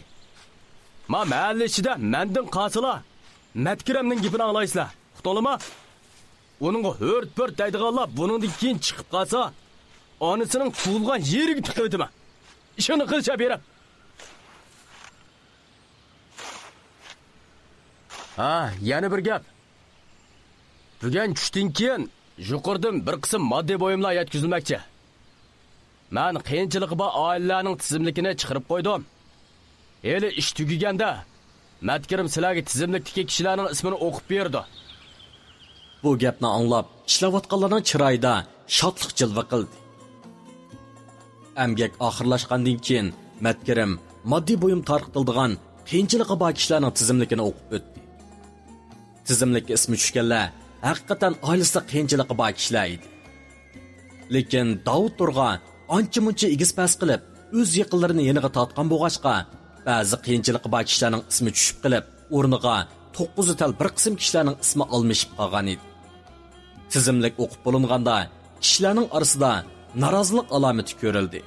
Mahalla ichida mendan qasila Matkirimning gapini anglaysizlar. Uqtolma? Uningga hurt-purt deydiganlar buningdan keyin chiqib qolsa, onasining tug'ilgan yeriga tiqaydimi? Shuni qilcha berib. Ha, yana bir gap. Bugun tushdan keyin yuqoridan bir qism moddiy buyumlar yetkazilmoqchi. Men qiyinchiligi bor oilalarning tizimligini chiqarib qo'ydim. Eli ish tugaganda Matkirim sizlarga tizimlikdagi kishilarning ismini o'qib berdi. Bu gapni anglab, ishlayotganlarning chiroyida shodlik jilva qildi. Emgak oxirlashgandan keyin Matkirim moddiy buyum tarqatiladigan qiyinchiligi bor kishilarning tizimligini o'qib o'tdi. Tizimlikka ismi tushganlar haqiqatan oilasida qiyinchiligi bor kishilar edi. Lekin Davud Turg'a ancha-muncha egiz-pas qilib, o'z yaqinlarini yeniga tortgan bo'lg'achqa, ba'zi qiyinchiligi bor kishilarning ismi tushib qilib, o'rniga 9 tal bir qism kishilarning ismi almashib qolgan edi. Tizimlik o'qib bo'linganda, kishilarning orasida norozilik alomati ko'rildi.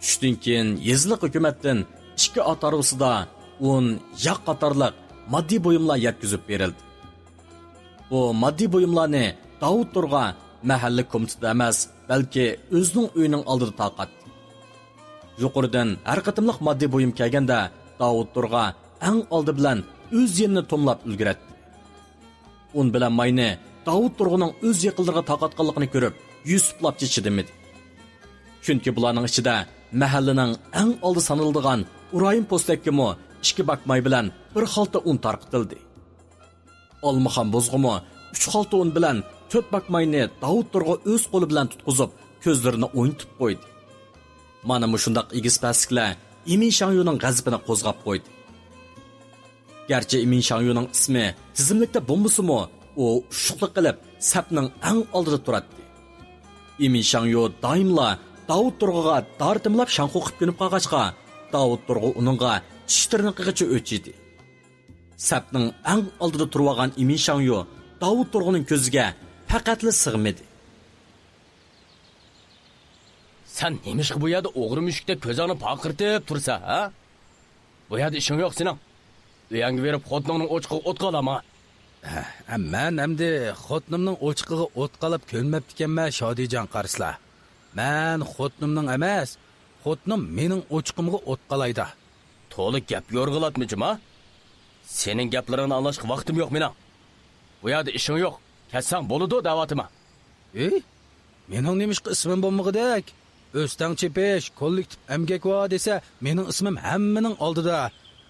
Tushdan keyin yezliq hukumatdan 2 ot orasida 10 yaq qatorliq moddiy buyumlar yetkazib berildi. Bu moddiy buyumlarni Davud Turg'a mahalla komiteti emas, balki o'zining uyining oldida taqatdi. Yuqoridan har qatimliq moddiy buyum kelganda Davud Turg'a eng oldi bilan o'z yerini tomlab ulguradi. Un bilan mayni Davud Turg'aning o'z yaqinlariga taqatganligini ko'rib, Yusuflab chidamadi. Chunki bularning ichida mahallaning eng oldi saniladigan Urayim postdagimi 2 bakmay bilan bir xalta un tarqitildi. Olmaxon bozg'imi 3 xalta un bilan 4 bakmayni Davud Turg'a o'z qo'li bilan tutqizib, ko'zlarini o'yintib qo'ydi. Mana mushundaq egiz-pasliklar Imin Shangyuning g'azabini qo'zg'ab qo'ydi. Garchi Imin Shangyuning ismi tizimlikda bo'lmasa-mu, u ushuqlik qilib sapning eng oldida turadi. Imin Shangyu doimla Davud Turg'aga dartimlab shanqu qilib ko'nib qolg'achqa, Davud Turg'a uningga tishtirni qig'icha o'chidi. Sapning eng oldida turgan Imin Shangyu Davud Turg'aning ko'ziga faqatli sig'madi. Sen nemish bu yerda o'g'ri mushukda ko'zingni paqirtib tursa, ha? Bu yerda ishing yo'q sening. Uyangga berib xotiningning o'chqiga o't qalama. Men endi xotinimning o'chqiga o't qalab ko'nmabdi ekanman, Shodijon qarslar. Men xotinimning emas, xotinim mening o'chqimga o't qalaydi. To'liq gap yo'rg'ilatmijima? Sening gaplaringni anglashga vaqtim yo'q mening. Bu yerda ishing yo'q. Ketsang bo'ladi da'vatima. Mening nemishqa ismim bo'lmag'idak. O'stang chepish, kollektiv emgak va desa, mening ismim hammaning oldida.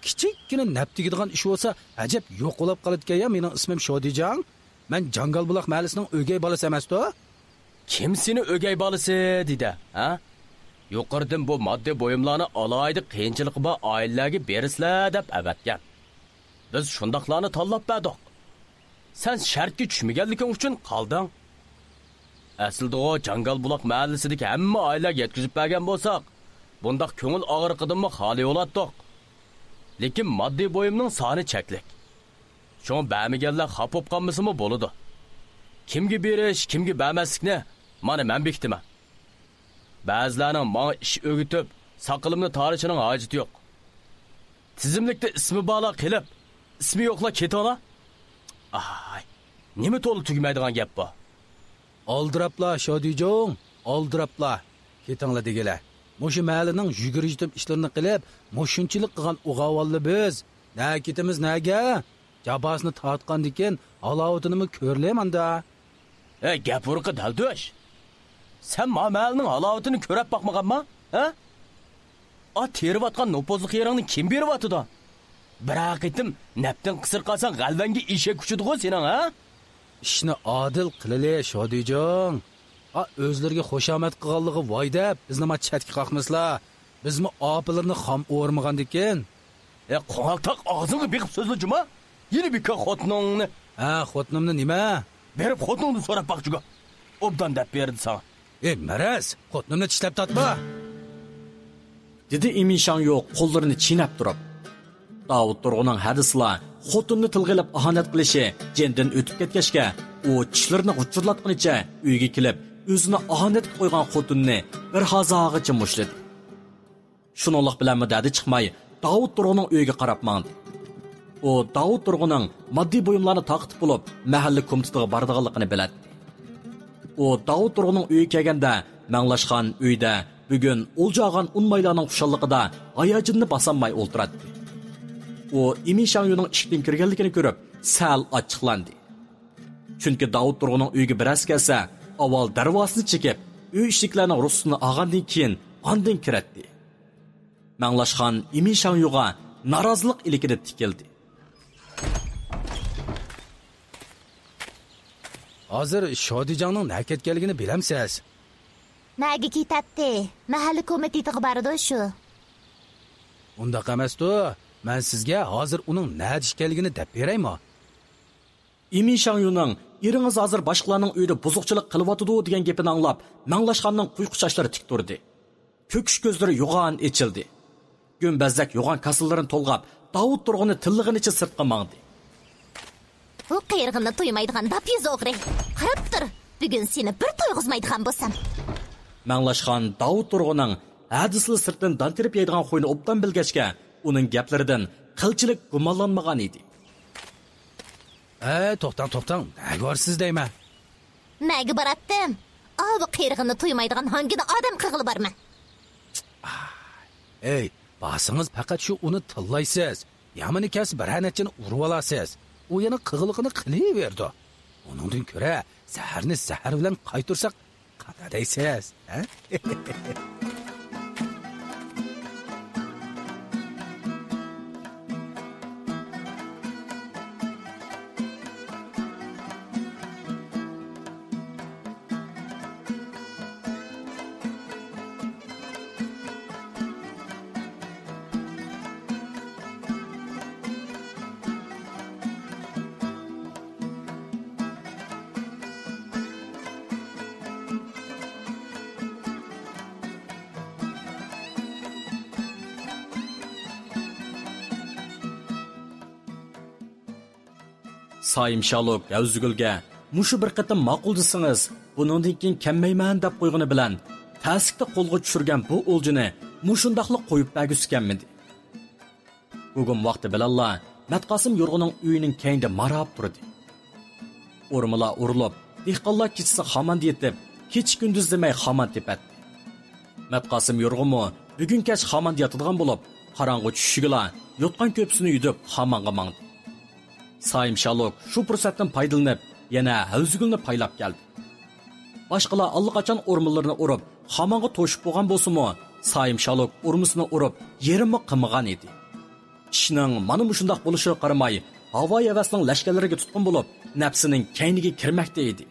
Kichikkina naptigadigan ish bo'lsa, ajab yo'q bo'lib qoladigan-ya, mening ismim Shodijon. Men Jangal buloq mahallasining o'gay bolasi emas-da. Kim seni o'gay bolasi dedi, ha? Yuqoridan bu moddiy buyumlarni alaydi qiyinchiligi bor oilalarga berislar deb avatgan. Biz shundaqlarni tanlab berdik. Sen shartga tushmaganliging uchun qolding. Aslida o Jangal buloq mahallasidagi hamma oilaga yetkazib bergan bo'lsak, bundaq ko'ngil og'riqidanmi xoli bo'lardik. Lekin moddiy buyumning soni cheklik. Shuni bermaganlar xafa bo'lib qolmasimi bo'ladi. Kimga berish, kimga bermaslikni mana men bektiman. Ba'zilarning menga ish o'gitib, saqalimni tarishining hojati yo'q. Tizimlikda ismi balo qilib, ismi yo'qlar ketala. Ay, nima to'liq tugmaydigan gap bu? Oldirapla Shodijon, oldirapla. Ketinglar degilar. Mushu mahallaning yugurishdim ishlarini qilib, mushunchilik qilgan o'g'avolli biz. Na ketimiz naga? Jabosini tortgandan keyin halovatini ko'rlamanda. Gap urqi daldosh. Sen mahallaning halovatini ko'rib boqmaganmi? Ha? Teriyotgan nopozlik yeringni kim beryapti-da? Biroq etim napdan qisir qolsang g'alvanga eshak kuchidi-ku sening, ha? Ishni adil qilili Shodijon. O'zlariga xushomat qilganligi voy deb bizni chatga qoqmaslar. Bizmi opilarni xom o'rmagandikin. Qo'ltaq og'zingni beqib so'zlajima. Yeni bir xotiningni. Xotinimni nima? Berib xotiningni so'rab boqchiga. Obdan deb berdi sana. Maraz, xotinimni tishlab tatma. Dedi Imin Shangyu qo'llarini chinab turib. Davud Turg'aning hadislar xotinni tilg'ilib ahonat qilishi jendan o'tib ketgachga, u tishlarini g'uchurlatganicha uyga kelib, o'zini ahonat qo'ygan xotinni bir hazog'icha mushladi. Shuninglik bilan madadi chiqmay, Davud Turg'aning uyiga qarab mangdi. U Davud Turg'aning moddiy buyumlarni taqib bo'lib, mahalla komitetiga borganligini biladi. U Davud Turg'aning uyiga kelganda, manglashgan uyda bugun o'ljag'an unmaylarning xushalligida hayajonini bosanmay o'ltiradi. u Imin Shangyuning ishdan kirganligini ko'rib, sal ochiqlandi. Chunki Davud Turg'unning uyiga biroz kelsa, avval darvozasini chekib, uy ishiklarining rusini olgandan keyin ondan kiratdi. Manglashxon Imin Shangyuga norozilik ilikida tikildi. Hozir Shodijonning nima ketganligini bilamsiz? Nega ketadi? Mahalla komitetiga bordi shu. Undaq emas-ku. Men sizga hozir uning nima ishkanligini deb beraymi? Imin Shangyuning eringiz hozir boshqalarning uyida buzuqchilik qilyotidi degan gapini anglab, Manglashxonning quyuq sochlari tik turdi. Ko'kish ko'zlari yo'g'on echildi. Gömbazdak yo'g'on kasallarini to'lg'ab, Davud Turg'uni tillig'inicha sirtqa mangdi. Bu qiyirg'inni to'ymaydigan dap yuz o'g'ri. Qarab tur. Bugun seni bir to'yg'izmaydigan bo'lsam. Manglashxon Davud Turg'uning hadisli sirtdan dantirib yeydigan xo'yni obdan bilgachga, uning gaplaridan qilchilik gumonlanmagan edi. To'xtang. Nega borsiz deyman? Nega boratdim? Bu qiyirg'inni to'ymaydigan hangida odam qig'ili bormi? Ey, basingiz faqat shu uni tillaysiz. Yamini kas bir anachini urib olasiz. U yana qig'iliqini qilaverdi. Uningdan ko'ra zaharni zahar bilan qaytursak qana deysiz, ha? Sayim Shalok Avzugulga mushu bir qatam ma'quldisingiz, buningdan keyin kammayman deb qo'yg'ini bilan tasdiqda qo'lga tushirgan bu o'ljini mushundaqli qo'yib berguskanmidi. Bugun vaqti bilanla Matqosim Yurg'uning uyining keyinda marab turdi. O'rmala urilib, dehqonlar kechasi xamand yetib, kech kunduz demay xamand tepatdi. Matqosim Yurg'umo bugun kech xamand yotadigan bo'lib, qorong'i tushishigila yotgan ko'psini yudib xamanga mangdi. Sayim Shalok shu fursatdan foydalanib, yana Havzugulni paylab keldi. Boshqalar allaqachon o'rmonlarni urib, xamanga to'shib bo'lgan bo'lsa-mu, Sayim Shalok o'rmusini urib, yerimni qilmagan edi. Ishning mana shundoq bo'lishiga qaramay, havo havasning lashkarlariga tutqun bo'lib, nafsining kayniga kirmoqda edi.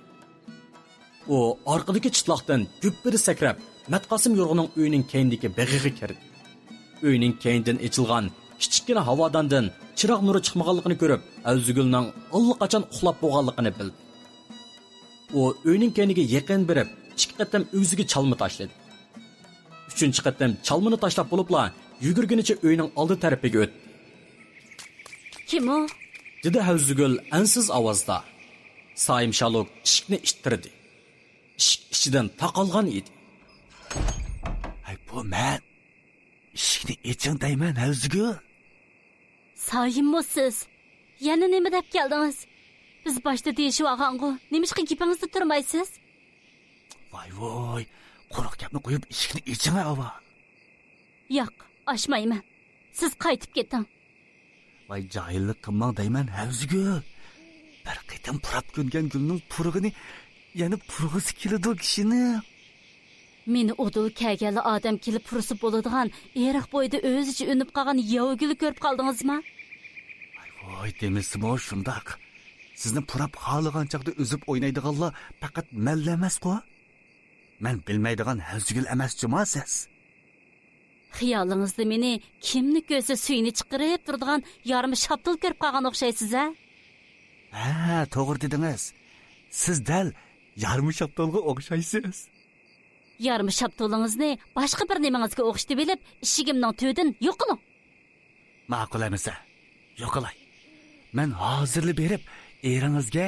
U orqadagi chitloqdan guppiri sakrab, Matqosim Yurg'uning uyining kayniga beg'iga kirdi. Uyning kaynidan echilgan kichikgina havodandan chiroq nuri chiqmaganligini ko'rib, Avzugulning allaqachon uxlab bo'lganligini bildi. U uyning kayniga yaqin berib, ikki qatam o'ziga chalma tashladi. Uchinchi qatam chalmani tashlab bo'libla, yugurgunicha uyning oldi tarafiga o'tdi. Kim u? Dedi Avzugul ansiz ovozda. Sayim Shalok eshikni ittirdi. Eshik ichidan taqalgan edi. Ay, bu men. Eshikni eching deyman, Avzugul. Sayimmo-siz. Yana nima deb keldingiz? Biz boshda deyishib olgan-ku. Nimishqa gapingizda turmaysiz? Voy, quruq gapni qo'yib eshikni eching ava. Yo'q, ochmayman. Siz qaytib keting. Voy, jahillik qilmang deyman, Avzugul. Bir qitim purab ko'ngan gulning purug'ini yana purug'isi keladi kishini. Meni odul kelganli odam kelib purusib bo'ladigan, eriq bo'yida o'zicha unib qolgan yovgul ko'rib qoldingizmi? Voy, demisimi shundoq. Sizni purab xoligan chaqda o'zib o'ynaydiganlar faqat malla emas-ku. Men bilmaydigan Avzugul emas-chimi siz? Xiyolingizda meni kimni ko'sa suyini chiqarib turadigan yarmi shaptil ko'rib qolgan o'xshaysiz a? Ha, to'g'ri dedingiz. Siz dal yarmi shaptilga o'xshaysiz. Yarmi shaptilingizni boshqa bir nimangizga o'xshitib bilib, ishigimning to'din yo'qiling. Ma'qul emas. Yo'qilay. Men hozirli berib, eringizga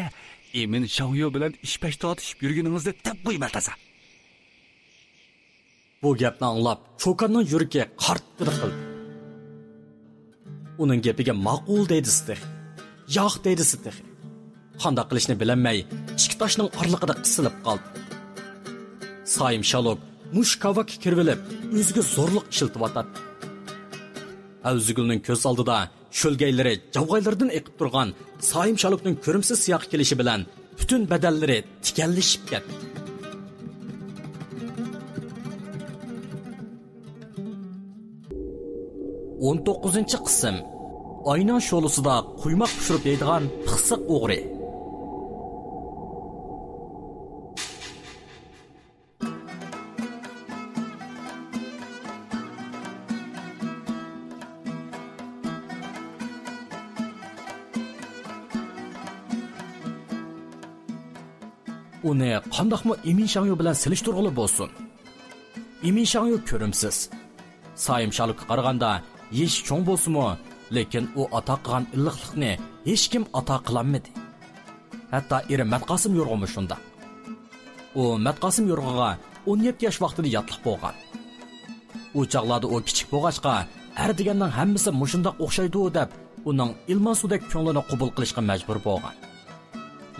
Imin Shangyo bilan ishpash tortishib yurganingizni deb qo'ymatasa. Bu gapni anglab, cho'konning yuragi qarttirib qildi. Uning gapiga ma'qul deydi Sidiq. Yo'q deydi Sidiq. Qanday qilishni bilmay, ikki toshning orliqida qisilib qoldi. Sayim Shalok mush kavakka kirvilib, o'ziga zo'rliq ishiltib atadi. Avzugulning ko'z oldida sho'lgaylari javg'aylardan eqib turgan Soyim Shalukning ko'rimsiz siyoqi kelishi bilan butun badallari tikallashib ketdi. o'n 19-chi qism. Oyna sho'lusida quymoq pishirib yeydigan pixsiq o'g'ri. Uni qandoqmi Emin Shangyu bilan silishtirg'ili bo'lsin. Emin Shangyu ko'rimsiz. Soyim Shalukka qaraganda yesh cho'ng bo'lsa-mu, lekin u ato qilgan illiqlikni hech kim ato qilolmadi. Hatto eri Matqosim Yo'rg'imi shunda. U Matqosim Yo'rg'iga 17 yosh vaqtida yotliq bo'lgan. U chaqlarda u kichik bo'lg'achqa, har deganning hammasi mushundoq o'xshaydi deb, uning ilmon sudek ko'nglini qabul qilishga majbur bo'lgan.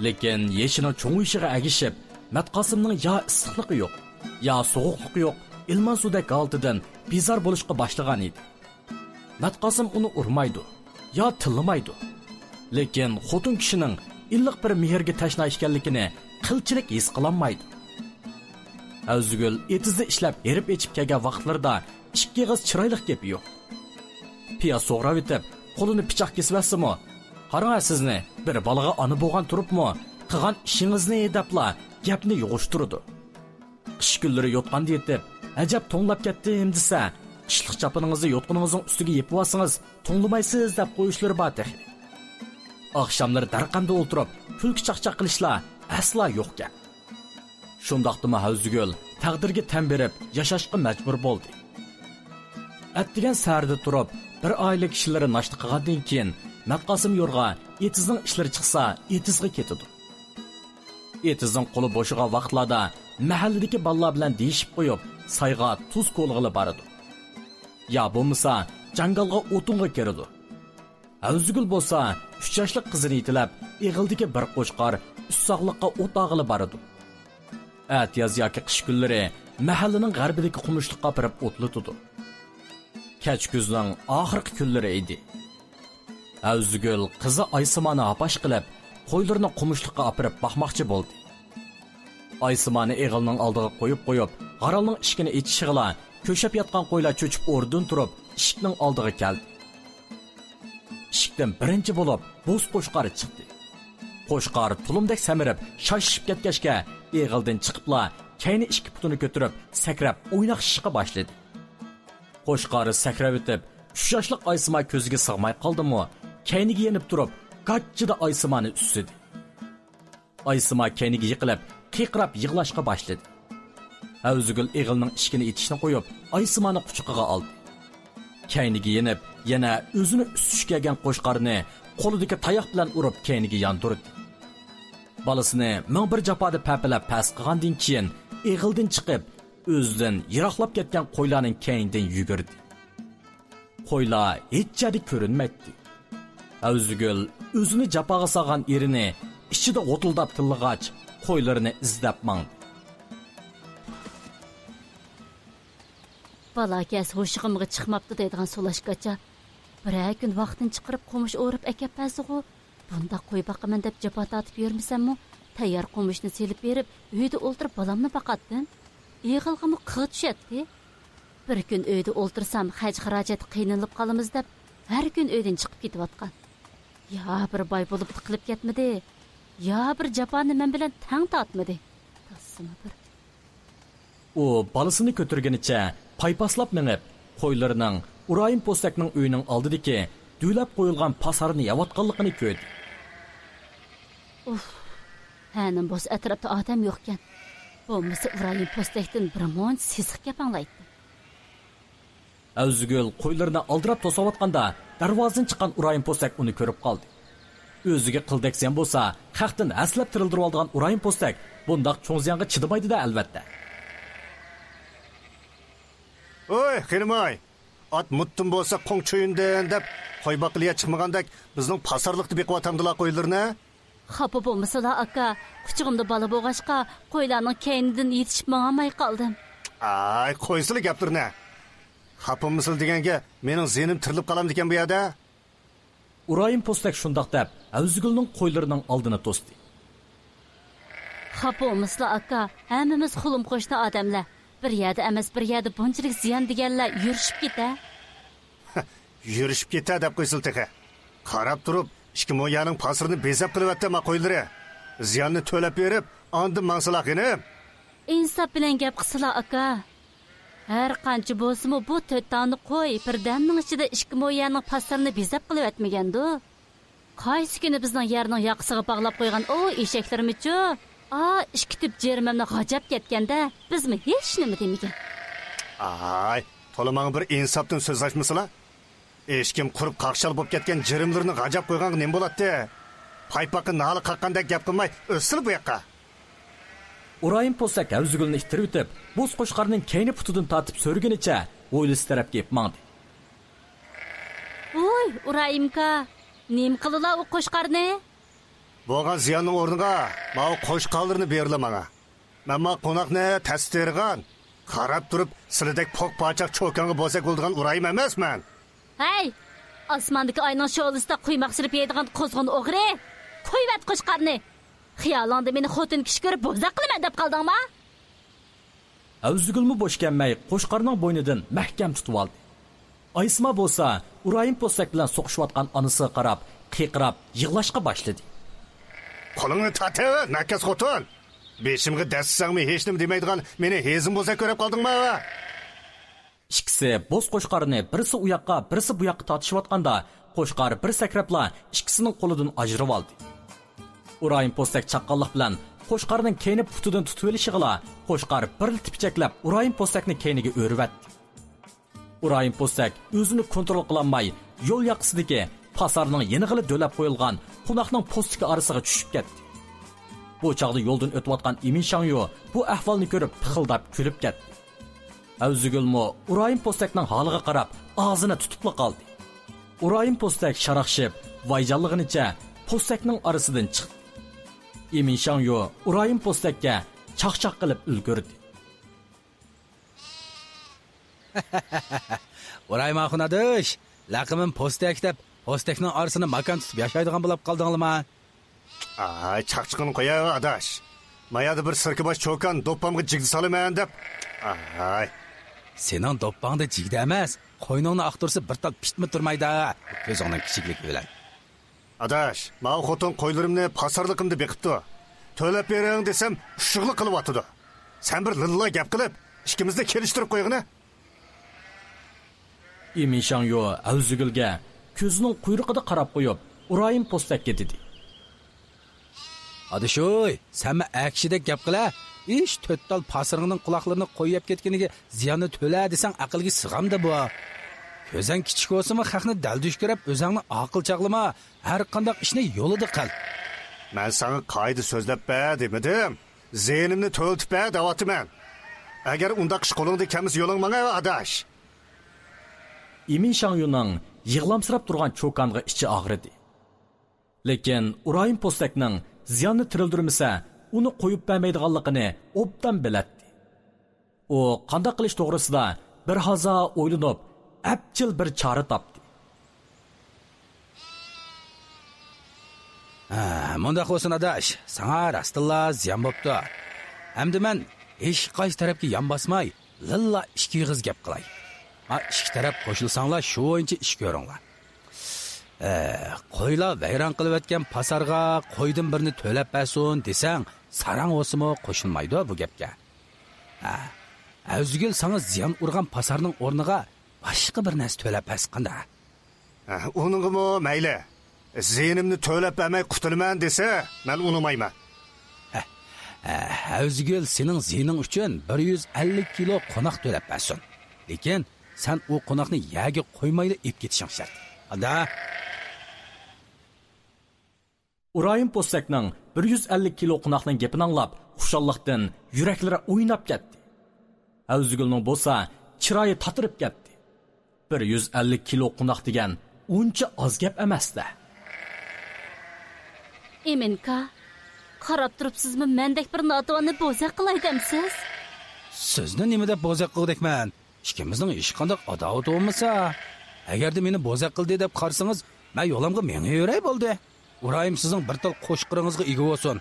Lekin yeshining cho'ng'ishiga agishib, Matqosimning yo issiqligi yo'q, yo sovuqligi yo'q, ilmon sudek holatidan bezor bo'lishga boshlagan edi. Matqosim uni urmaydi, yo tillamaydi. Lekin xotin kishining illiq bir mehrga tashna ekanligini qilchilik his qilolmaydi. Azgul etizda ishlab erib echib kelgan vaqtlarda ikki g'iz chiroyli gap yo'q. Piya so'g'rab etib, qo'lini pichoq kesibsizmi? Qarang sizni, bir balaga ona bo'lgan turibmi? Qilgan ishingizni debla gapni yo'g'ishtirdi. Qish kunlari yotganda yetib, ajab to'nglab ketdim desa, qishliq chaponingizni yotqiningizning ustiga yepib olsangiz, to'nglamaysiz deb qo'yishlari bor. Oqshomlari darqamda o'tirib, kulki chaqchaq qilishlar asla yo'q gap. Shundaqdimi Havzugul taqdirga tan berib yashashga majbur bo'ldi. Atdigan sarda turib, bir oila kishilari nashta qilgandan keyin Matqosim Yo'rg'a etizning ishlari chiqsa, etizga ketadi. Etizning qo'li bo'shiga vaqtlarda mahalladagi bolalar bilan deyishib qo'yib, sayga tuz qo'lg'ili boradi. Ya bo'lmasa, jangalga o'tunga kiradi. Havzugul bo'lsa, 3 yoshli qizini yetilab, eg'ildagi bir qo'shqor ussaqliqqa o't og'ili boradi. Yoz yoki qish kunlari mahallaning g'arbidagi qumushliqqa birib o'tlatadi. Kech kuzning oxirgi kunlari edi. Havzugul qizi Aysimani apash qilib, qo'ylarni qumushliqqa apirib boqmoqchi bo'ldi. Aysimani eg'ilning oldiga qo'yib, g'aralning ishkini echishig'ila ko'shab yotgan qo'ylar cho'chib o'rdan turib, ishikning oldiga keldi. Ishikdan birinchi bo'lib bo'z qo'shqari chiqdi. Qo'shqar tulumdek samirib, shoshib ketgachga eg'ildan chiqibla, kayni ikki putini ko'tarib, sakrab o'ynashishga boshladi. Qo'shqari sakrab o'tib, 3 yoshli Aysima ko'ziga sig'may qoldimi, kayniga yenib turib, gachchida Aysimani ustidi. Aysima kayniga yiqilib, qiqrab yig'lashga boshladi. Havzugul eg'ilning ishkini etishni qo'yib, Aysimani quchoqiga oldi. Kayniga yenib, yana o'zini ustish kelgan qo'shqarni qo'lidagi tayoq bilan urib kayniga yondirdi. Bolasini ming bir jafoda papilab past qilgandan keyin eg'ildan chiqib, o'zidan yiroqlab ketgan qo'ylarning kaynidan yugurdi. Qo'ylar hech joyda ko'rinmaydi. Havzugul o'zini jafoga solgan erini ichida o'tildab tillag'ach, qo'ylarini izlab mangdi. Balakas ho'shig'imga chiqmabdi deydigan solashgacha bir kun vaqtini chiqarib qo'mish o'rib akapasigu bunda qo'y boqaman deb jafo tortib yurmasammi, tayyor qo'mishni selib berib uyda o'ltirib balamni boqatdim. Eg'ilg'imi qig'i tushadi. Bir kun uyda o'ltirsam haj xarajat qiynalib qolamiz deb har kun uydan chiqib ketayotgan. Ya bir boy bo'lib qilib ketmadi, ya bir jafoni men bilan tang tortmadi. Tasma bir. U bolasini ko'targanicha paypaslab minib, qo'ylarining Urayim Postakning uyining oldidagi duylab qo'yilgan pasarni yavatganligini ko'rdi. Hanim bo'z atrofda odam yo'q ekan. Bo'lmasa Urayim Postakdan bir mon sesiq gapanglaydi. Havzugul qo'ylarini aldirab to'sayotganda darvozadan chiqqan Urayim Postak uni ko'rib qoldi. O'ziga qildek sen bo'lsa, xalqdan aslab tirildirib olgan Urayim Postak bundoq cho'ngziyanga chidamaydi-da albatta. Oy, Xirmoy. At muttum bo'lsa qo'ngcho'yindan deb qo'y baqiliya chiqmagandak bizning pasarliqni beqiyotangdilar qo'ylarni. Xafa bo'lmasala aka, quchog'imda bola bo'g'ashqa qo'ylarning kaynidan yetishib mang'amay qoldim. Ay, qo'ysizlar gaplarni. Xafa misil deganga mening zenim tirilib qolamdi ekan bu yerda. Urayim Postak shundoq deb Avzigulning qo'ylarining oldini to'sdi. Xafa olmasla aka, hammamiz xulum qo'shni odamlar. Bir yerda emas, bir yerda bunchalik ziyon deganlar yurishib keta. Yurishib keta deb qo'ysil teqa. Qarab turib, ikki mo'yaning pasrini bezab qilyapti ma qo'ylari. Ziyonni to'lab berib, andin mansilaqini. Insof bilan gap qilsala aka. Har qancha bo'lsa-mu bu 4 tonni qo'y birdamning ichida ikki mo'yaning pasrini bezab qilyapmagandi. Qaysi kuni bizning yerning yoqasiga bog'lab qo'ygan o eshaklarimiz-chu? İşki tip cermemle g'ajab ketganda bizmi hech nima demagan. Ay, to'laman bir insofdan so'z ochmasizlar. Eshkim qurib qaqshal bo'lib ketgan jirimlarni g'ajab qo'ygan nima bo'ladi? Paypaqi nali qaqqandek gap qilmay, o'sil bu yoqqa. Urayim Postak Avzigulni ittirib o'tib, bo'z qo'shqarning keyni putidan tortib so'rgunicha o'ylis tarafga yeb mangdi. Voy, Urayimka, nim qildilar u qo'shqarni? Bo'lgan ziyonning o'rniga ma'u qo'shqallarni berdi menga. Men ma qo'noqni tasdirgan, qarab turib, sizlardek poq parchaq cho'kanga bo'lsak bo'ldigan Urayim emasman. Hey, osmondagi oyning sho'lisida quymoq sirib yeydigan qo'zg'on o'g'ri. Qo'yvat qo'shqarni. Xiyolingda meni xotin kishi ko'rib bo'zaq qilaman deb qoldingmi? Avzigulmi bo'sh kelmay qo'shqarning bo'ynidan mahkam tutib oldi. Aysma bo'lsa, Urayim Postak bilan so'qishayotgan onasiga qarab, qiqirab, yig'lashga boshladi. Qo'lingni tatib, nakkas xotin. Beshimga dassangmi hech nima demaydigan meni hezim bo'lsa ko'rib qoldingmi? Ikkisi bo'z qo'shqarni birisi u yoqqa, birisi bu yoqqa tortishayotganda, qo'shqar bir sakrabla ikkisining qo'lidan ajrab oldi. Urayim Postak chaqqonlik bilan qo'shqarning keyni putidan tutib olishig'ila, qo'shqar bir tipichaklab Urayim Postakning keyniga o'rvatdi. Urayim Postak o'zini kontrol qilolmay, yo'l yoqasidagi pasarning yenig'ili do'lab qo'yilgan qo'noqning postiki orasiga tushib ketdi. Bu chaqda yo'ldan o'tayotgan Imin Shangyu bu ahvolni ko'rib pixildab kulib ketdi. Avzigulmo Urayim Postakning holiga qarab og'zini tutibla qoldi. Urayim Postak sharaqshib, vayjonlig'icha postakning orasidan chiqdi. Imin Shangyu Urayim Postakka chaqchaq qilib ulgurdi. Urayim axunadish, laqimim Postak deb postakning orasini makon tutib yashaydigan bo'lib qoldinglarmi? Ay, chaqchiqini qo'ya adash. Mayada bir sirkibosh cho'kan do'ppamga jigdi solaman deb. Ay, sening do'ppangda jigdi emas, qo'yningni aqtursa bir tal pitmi turmaydi. Ko'zingning kichiklik bilan. Adash, ma xotin qo'ylarimni pasarliqimda beqibdi. To'lab bering desam, ushuqli qilib atdi. Sen bir lilla gap qilib, ikkimizni kelishtirib qo'yg'ina. Imin Shangyu Avzigulga ko'zining quyruqida qarab qo'yib, Urayim Postakka dedi. Adishoy, senmi akshidek gap qila? Ish to'ttal pasirning quloqlarini qo'yib ketganiga ziyonni to'la desang aqlga sig'amdi bu. Ko'zing kichik bo'lsa-mu, xalqni daldush ko'rib, o'zingni aql chaqlama, har qanday ishni yo'lida qil. Men sana qoida so'zlab ber demadim. Zeynimni to'ltib ber da'vatman. Agar undaq ish qo'lingda kamiz yo'ling menga adash. Imin Shangyuning yig'lamsirab turgan cho'kanga ichi og'ridi. Lekin Urayim Postakning ziyonni tirildirmasa, uni qo'yib bermaydiganligini obdan biladi. U qanday qilish to'g'risida bir hazo o'ylanib, apchil bir chora topdi. Mundaq bo'lsin adash, sana rastilla ziyon bo'pti. Hamda men hech qaysi tarafga yon bosmay, lilla ikki yig'iz gap qilay. Ikki taraf qo'shilsanglar, shu o'yincha ish ko'ringlar. Qo'ylar vayron qilib o'tgan pasarga qo'ydim birini to'lab bersin desang, sarang o'simi qo'shilmaydi bu gapga. Avzigul sana ziyon urgan pasarning o'rniga boshqa bir narsa to'lab bersin-da. Uningmi mayli. Zeynimni to'lab bermay qutulaman desa, men unumayman. Avzigul sening zeyning uchun 150 kilo qo'noq to'lab bersin. Lekin sen o qo'noqni yaga qo'ymaydi ep ketishing shart. Anda Urayim Postakning 150 kilo qo'noqning gapini anglab, xushallikdan yuraklari o'ynab ketdi. Avzigulning bo'lsa, chiroyi tatirib ketdi. 150 kilo qo'noq degan uncha oz gap emas-da. Eminka, qarab turibsizmi, mendek bir notavonni bo'zaq qilay demsiz? Sizni nima deb bo'zaq qildikman? Ikkimizning hech qanday adovat bo'lmasa, agarda meni bo'zaq qildi deb qarsangiz, men yo'limga mengayveray bo'ldi. Urayim sizning bir tal qo'shqiringizga ega bo'lsin.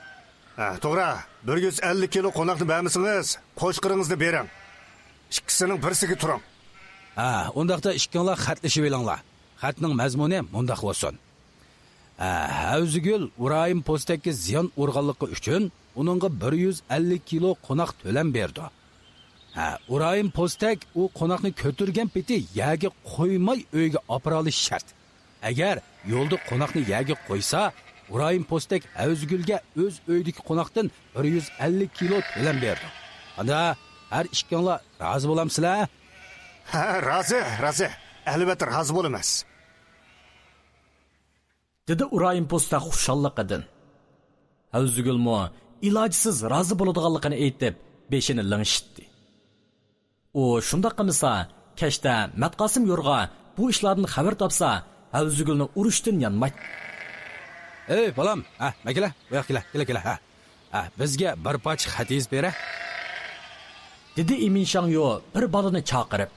To'g'ri, 150 kilo qo'noqni bermisiniz, qo'shqiringizni bering. Ikkisining birsiga turing. Undaqda ikkinglar xatlashib elinglar. Xatning mazmuni mundaq bo'lsin. Havzigul Urayim postakka ziyon urganligi uchun uningga 150 kilo qo'noq to'lam berdi. Urayim postak u qo'noqni ko'tirgan peti yaga qo'ymay uyga opira olish shart. Agar yo'lda qo'noqni yaga qo'ysa, Urayim postak Havzigulga o'z uydagi qo'noqdan 150 kilo to'lam berdi. Ana har ikkinglar rozi bo'lamsizlar? Rozi. Albatta rozi bo'lamiz. Dedi Urayim postak xushalliqdan. Havzigulmo ilojsiz rozi bo'ladiganligini aytib, beshini lingshitdi. U shunda qilsa, kechda Matqosim yo'rg'a bu ishlardan xabar topsa, Havzigulni urushdan yanmaydi. Ey bolam, makala, kela. Bizga bir poch xatiz bera. Dedi Emin Shangyo bir balani chaqirib.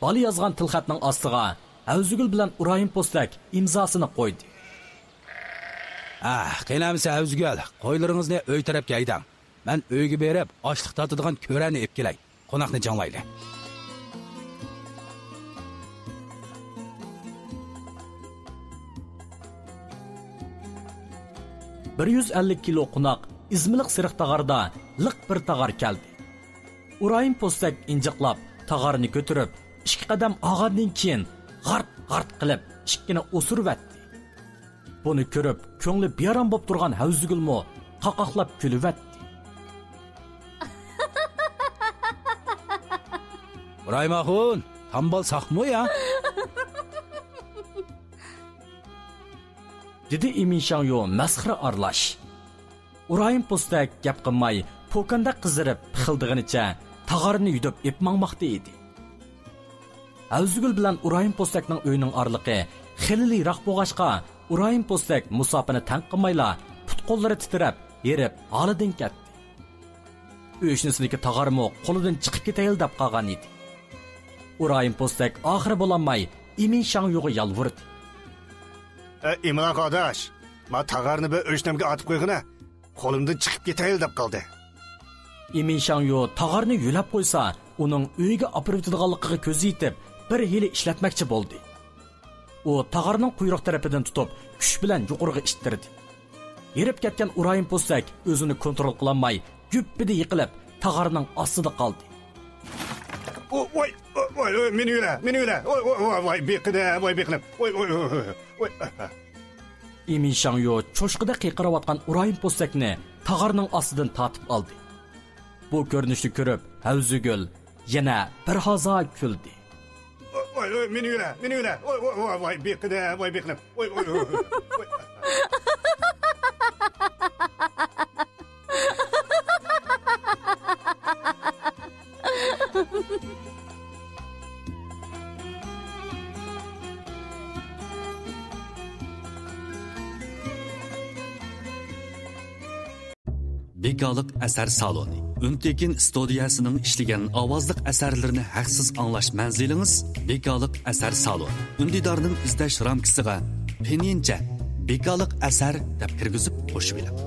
Bali yozgan tilxatning ostiga Havzigul bilan Urayim postak imzosini qo'ydi. Qiynamsa Havzigul, qo'ylaringizni uy tarafga haydang. Men uyga berib, ochliq tatadigan ko'rani ep kelay. Qo'noqni jonlayli. $150 kilo qo'noq İzmiliq siriq tag'arda liq bir tag'ar keldi. Urayim postak injiqlab tag'arni ko'tirib, 2 qadam og'andan keyin g'art qilib, ikkini o'sirvatdi. Buni ko'rib, ko'ngli beram bo'lib turgan Havzigulmo qaqoqlab kulvatdi. Urayim axun, tambal saqmo ya? Dedi Emin Shangyo masxira arlash. Urayim postak gap qilmay, po'kanda qizirib pixildig'inicha tag'arni yudib epmangmoqda edi. Havzigul bilan Urayim postakning uyining orliqi xililiroq bo'g'ashqa, Urayim postak musofini tanq qilmayla, put-qo'llari titrab, yerib, holidan ketdi. O'shnisiniki tag'armo qo'lidan chiqib ketayil deb qolgan edi. Urayim postak oxiri bo'lolmay, Emin Shangyo'ga yalvurdi. Imon qardosh, men tag'arni bir o'shnamga otib qo'yg'ina, qo'limdan chiqib ketayil deb qoldi. Emin Shangyo tag'arni yo'lab qo'ysa, uning uyiga opirib o'tadiganligiga ko'zi yetib, bir yili ishlatmoqchi bo'ldi. U tag'arning quyruq tarafidan tutib, kuch bilan yuqoriga ittirdi. Yerib ketgan Urayim postak o'zini kontrol qilolmay, güppida yiqilib, tag'arning ostida qoldi. Voy, meni yura. Voy, beqinib. Voy. Emin Shangyo cho'shqida qiyqirayotgan Urayim postakni tag'arning ostidan tatib oldi. Bu ko'rinishni ko'rib, Havzigul yana bir hazo kuldi. Voy, meni yura. Voy, beqinib. Voy. Bekaliq asar saloni. Untekin studiyasining ishlagan ovozliq asarlarini haqsiz anglash manzilingiz Bekaliq asar saloni. Undidorning izlash ramkasiga penincha Bekaliq asar deb kirgizib qo'shib oling.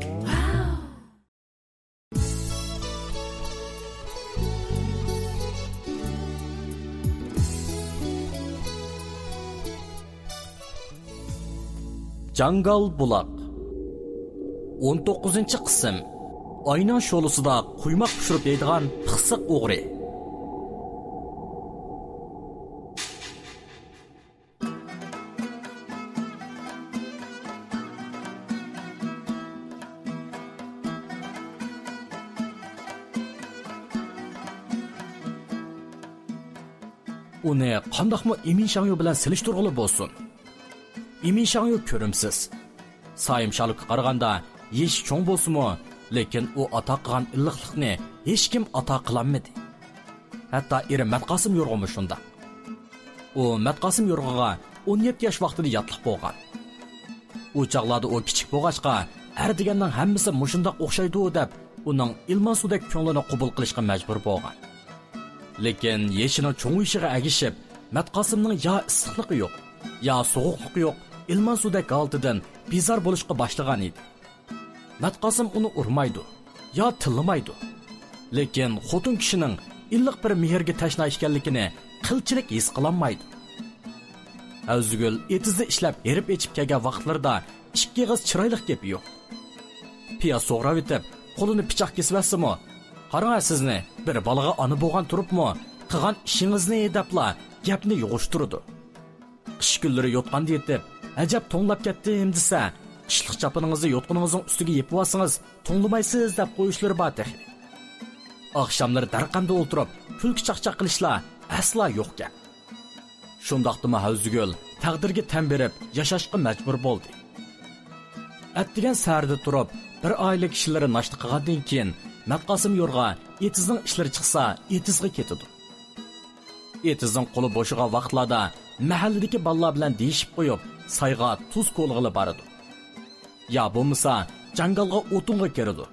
Jangal bulaq 19-qism. Aynan sho'lusida quymoq pishirib yeydigan pixsiq o'g'ri. Uni qandoqmi Emin Shangyo bilan silishtirg'ili bo'lsin. Emin Shangyo ko'rimsiz. Sayim Shalukka qaraganda yesh cho'ng bo'lsa-mu, lekin u ato qilgan illiqlikni hech kim ato qilolmadi. Hatto eri Matqosim yo'rg'imi shunda. U Matqosim yo'rg'iga 17 yosh vaqtida yotliq bo'lgan. U chaqlarda u kichik bo'g'achqa, har deganning hammasi mushundoq o'xshaydi deb, uning ilmon sudek ko'nglini qabul qilishga majbur bo'lgan. Lekin yeshining cho'ng ishiga agishib, Matqosimning yo issiqligi yo'q, yo sovuqligi yo'q, ilman sudek holatidan bezor bo'lishga boshlagan edi. Matqosim uni urmaydi, yo tillamaydi. Lekin xotin kishining illiq bir mehrga tashna ekanligini qilchilik his qilolmaydi. Avzugul etizda ishlab erib echib kelgan vaqtlarda ikki g'iz chiroyli gap yo'q. Piyoz so'g'rab etib, qo'lini pichoq kesibasimi? Qarang sizni, bir balaga ona bo'lgan turibmi? Qilgan ishingizni edapla gapni yo'g'ishtirdi. Qish kunlari yotqanda yetib, ajab to'nglab ketdim desa, qishliq chaponingizni yotqiningizning ustiga yepib olsangiz, to'nglamaysiz deb qo'yishlari bor. Akşamları darqamda o'tirib, kulki chaqchaq qilishlar asla yo'q gap. Shundaqdimi Havzugul taqdirga tan berib, yashashga majbur bo'ldi. Atdigan sarda turib, bir oila kishilari nashta qilgandan keyin Matqosim yo'rg'a etizning ishlari chiqsa, etizga ketadi. Etizning qo'li bo'shiga vaqtlarda mahalladagi bolalar bilan deyishib qo'yib, sayga tuz qo'lg'ili boradi. Ya bo'lmasa, jangalga o'tunga kiradi.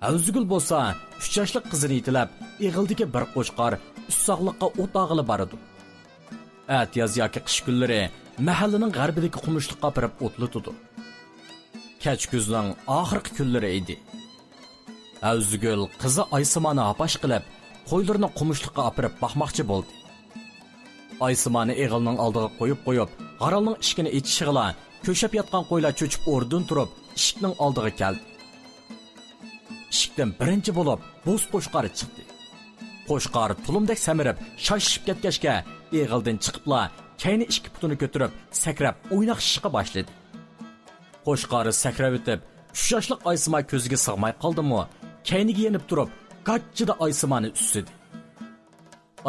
Havzugul bo'lsa, 3 yoshli qizini yetilab, eg'ildagi bir qo'shqor ussaqliqqa o't og'ili boradi. Atyoz yoki qish kunlari mahallaning g'arbidagi qumishliqqa birib o'tlatadi. Kech kuzning oxirgi kunlari edi. Havzugul qizi Aysimani apash qilib, qo'ylarni qumishliqqa opirib boqmoqchi bo'ldi. Aysimani eg'ilning oldiga qo'yib, g'aralning ishkini echishig'ila, ko'shab yotgan qo'ylar cho'chib o'rdan turib, ishikning oldiga keldi. Ishikdan birinchi bo'lib bo'z qo'shqari chiqdi. Qo'shqar tulumdek samirib, shoshib ketgachga, eg'ildan chiqibla, kayni ikki putini ko'tarib, sakrab o'ynashishga boshladi. Qo'shqari sakrab o'tib, 3 yoshli Aysima ko'ziga sig'may qoldimi, kayniga yenib turib, gachchida Aysimani ustidi.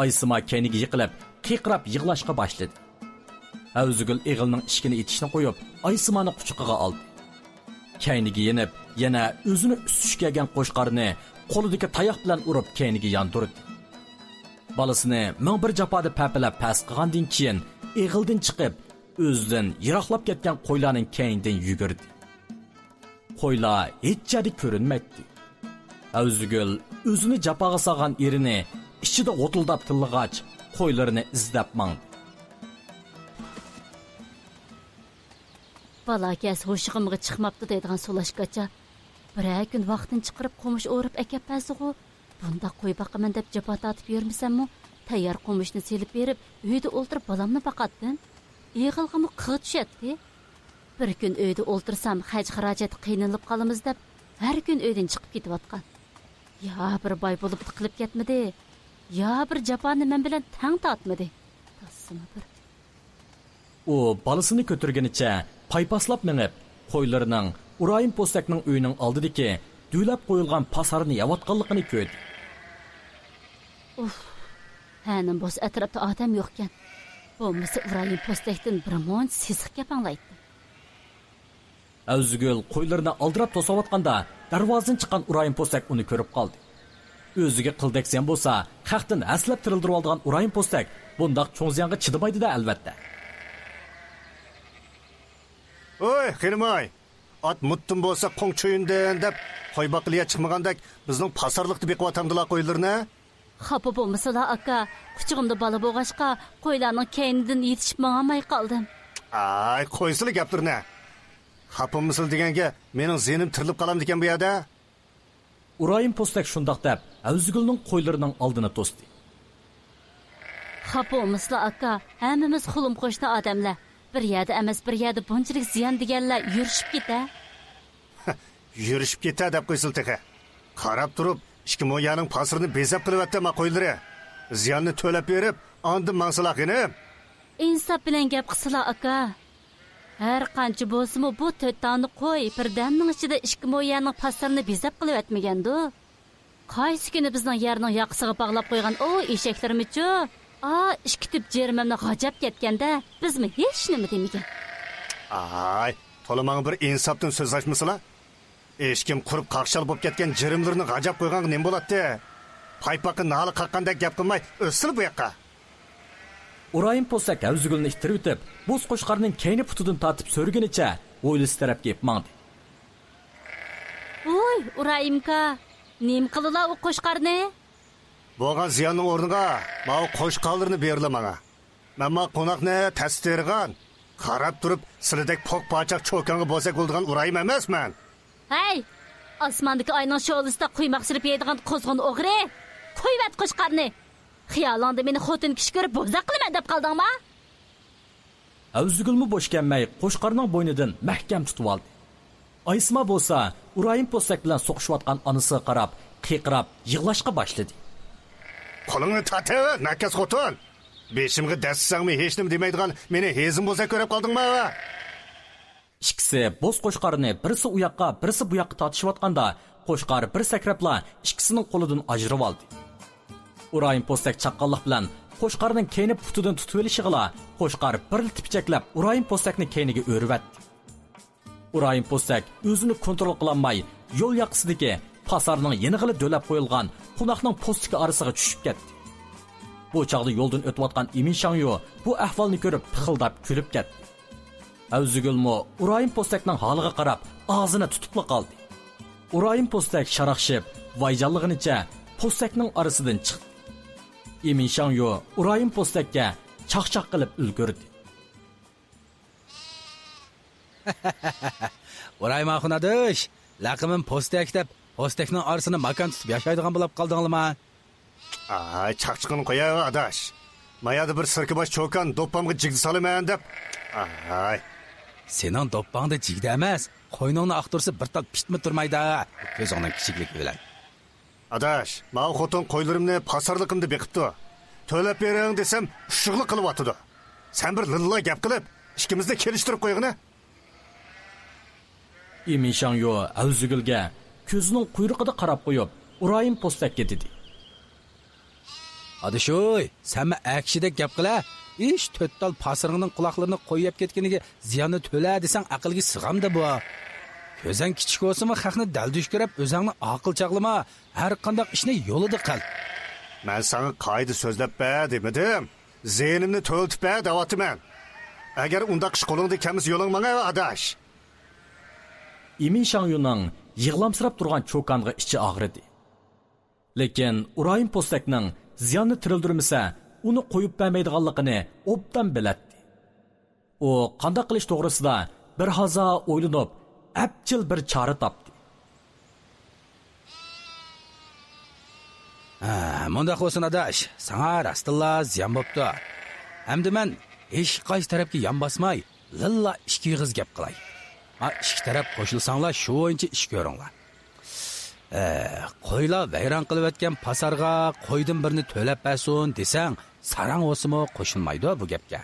Aysima kayniga yiqilib, qiqrab yig'lashga boshladi. Havzugul eg'ilning ishkini etishni qo'yib, Aysimani quchoqiga oldi. Kayniga yenib, yana o'zini ustiga kelgan qo'shqarni qo'lidagi tayoq bilan urib kayniga yondirdi. Balasini ming bir jafoda papilab past qilgandan keyin eg'ildan chiqib, o'zidan yiroqlab ketgan qo'ylarning kaynidan yugurdi. Qo'ylar hech joyda ko'rinmaydi. Havzugul o'zini jafoga solgan erini ichida o'tildab tillag'ach, qo'ylarini izlab mangdi. Balakas hoşuğumğa çıkmaptı deydiğen solashgacha bir gün vaqtini chiqirib qo'mish o'rib akapasigu bunda qo'y baqaman deb japa tatib yurmisanmi? Tayyor qo'mishni selib berib, uyda o'ltirib balamni baqatdim. Yig'ilg'imi qig'i tushadi. Bir kun uyda o'ltirsam, haj xarajat qiynalib qolamiz deb har kun uydan chiqib ketayotgan. Ya bir boy bo'lib tiqilib ketmadi, ya bir japoni men bilan tang tatmadi. Tasma bir. U balasini ko'targanicha paypaslab minib, qo'ylarining Urayim Postakning uyining oldidagi duylab qo'yilgan pasarni yavatganligini ko'rdi. Hanim bo'z atrofda odam yo'q ekan. Bo'lmasa Urayim Postakdan bir mon sisiq gap anglaydi. Avzugul qo'ylarini aldirab to'sayotganda darvozadan chiqqan Urayim Postak uni ko'rib qoldi. O'ziga qildaksan bo'lsa, xalqdan aslab tirildirib olgan Urayim Postak bundoq cho'ngziyanga chidamaydi-da albatta. Oy, Xirmoy. At muttum bo'lsa qo'ng cho'yindan deb qo'y baqiliya chiqmagandak bizning pasarliqni beqovatamdilar qo'ylarni. Xafa bo'lmasalar aka, quchog'imda bola bo'g'ashqa qo'ylarning kaynidan yetishib ma'amay qoldim. Ay, qo'ysili gaplarni. Xapimmisil deganga mening zenim tirilib qolamdi ekan bu yerda. Urayim Postak shundoq deb Avzugulning qo'ylarining oldini to'sdi. Xafa bo'lmaslar aka, hammamiz xulum qo'shni odamlar. Bir yerda emas, bir yerda bunchalik ziyon deganlar yurishib keta. Yurishib keta deb qo'ysil teqa. Qarab turib, ikki mo'yaning pasirini bezab qilyapti ma qo'ylari. Ziyonni to'lab berib, ondan mangsilaqini. Insof bilan gap qilsizlar aka. Har qancha bo'lsa-mu bu 4 tonni qo'y birdamning ichida ikki mo'yaning pasirini bezab qilyapmagandi. Qaysi kuni bizning yerning yoqasiga bog'lab qo'ygan o eshaklarimiz-chu? İki tip cermemle g'ajab ketganda bizmi hech nima demagan. Ay, to'lamang bir insofdan so'z ochmasizlar? Eshkim qurib qaqshal bo'lib ketgan jirimlarni g'ajab qo'ygan nima bo'ladi? Paypaqi nali qaqqandek gap qilmay, o'sil bu yoqqa. Urayim Postak Avzugulni ittirib o'tib, bo'z qo'shqarning kayni putidan tatib so'rganicha o'ylisi tarafga yetmangdi. Voy, Urayimka, nim qildilar u qo'shqarni? Bo'lgan ziyonning o'rniga, mana qo'shqarlarni berilmanga. Men ma qo'noqni tasdirgan. qarab turib sizlardek poq pochaq cho'konga bo'lsak bo'ldigan urayim emasman. Hey, osmondagi oyning sho'lisida quymoq sirib yeydigan qo'zg'on o'g'ri. Qo'yvat qo'shqarni. Xiyolingda meni xotin kishi ko'rib bo'za qilaman deb qoldingmi? Avzugulmi bo'sh kelmay qo'shqarning bo'ynidan mahkam tutib oldi. Aysma bo'lsa, Urayim Postak bilan so'qishayotgan onasiga qarab, qiqirab, yig'lashga boshladi. Qo'lingni tatava, nakas xotin. Beshimga dassangmi hech nima demaydigan meni hezim bo'lsa ko'rib qoldingmi? Ikkisi bo'z qo'shqarni birisi u yoqqa, birisi bu yoqqa tortishayotganda, qo'shqar bir sakrabla ikkisining qo'lidan ajrab oldi. Urayim Postak chaqqonlik bilan qo'shqarning keyni putidan tutib olishig'ila, qo'shqar bir tipchaklab Urayim Postakning keyniga o'rvatdi. Urayim Postak o'zini kontrol qilolmay, yo'l yoqasidagi pasarning yenig'ili do'lab qo'yilgan qunaqning postiki orasiga tushib ketdi. Bu chaqda yo'ldan o'tayotgan Imin Shangyu bu ahvolni ko'rib pixildab kulib ketdi. Avzugulmo Urayim Postakning holiga qarab og'zini tutib qoldi. Urayim Postak sharaqshib, vayjonlig'icha postakning orasidan chiqdi. Imin Shangyu Urayim Postakka chaqchaq qilib ulgurdi. Urayim axunadish, laqimim postak deb postakning orasini makon tutib yashaydigan bo'lib qoldinglarmi? Ay, chaqchiqini qo'yay adash. Mayada bir sirkibosh cho'kan do'ppamga jigdi solaman deb. Ay, sening do'ppangda jigdi emas, qo'yningni aqtirsa bir tal pitmi turmaydi. Ko'zingning kichiklik bilan. Adash, ma'u xotin qo'ylarimni pasarliqimda beqibdi. To'lab bering desam, ushug'lik qilib atdi. Sen bir lilla gap qilib, ikkimizni kelishtirib qo'yg'ina. Imin Shangyu Avzugulga ko'zining quyruqida qarab qo'yib, Urayim Postakka dedi. Adishoy, senmi akshidek gap qila? Ish to'ttal pasirning quloqlarini qo'yib ketganiga ziyonni to'la desang aqlga sig'amda bu. Ko'zing kichik bo'lsa-mi, haqni daldush ko'rib, o'zingni aql chaqlama, har qanday ishni yo'lida qil. Men sana qoida so'zlab demadim. Zehnimni to'ltib da'votiman. Agar unda qish qo'lingda kamiz yo'ling manga adash. Imin Shangyuning yig'lamsirab turgan cho'kanga ichi og'ridi. Lekin Urayim Postakning ziyonni tirildirmasa, uni qo'yib bermaydiganligini obdan biladi. U qanday qilish to'g'risida bir hazo o'ylanib, apchil bir chora topdi. Mundaq bo'lsin adash, sana rastilla ziyon bo'pti. Hamda men hech qaysi tarafga yon bosmay, lilla ikki yig'iz gap qilay. Ikki taraf qo'shilsanglar, shu o'yincha ish ko'ringlar. Qo'ylar vayron qilib o'tgan pasarga qo'ydim birini to'lab bersin desang, sarang o'simi qo'shilmaydi bu gapga.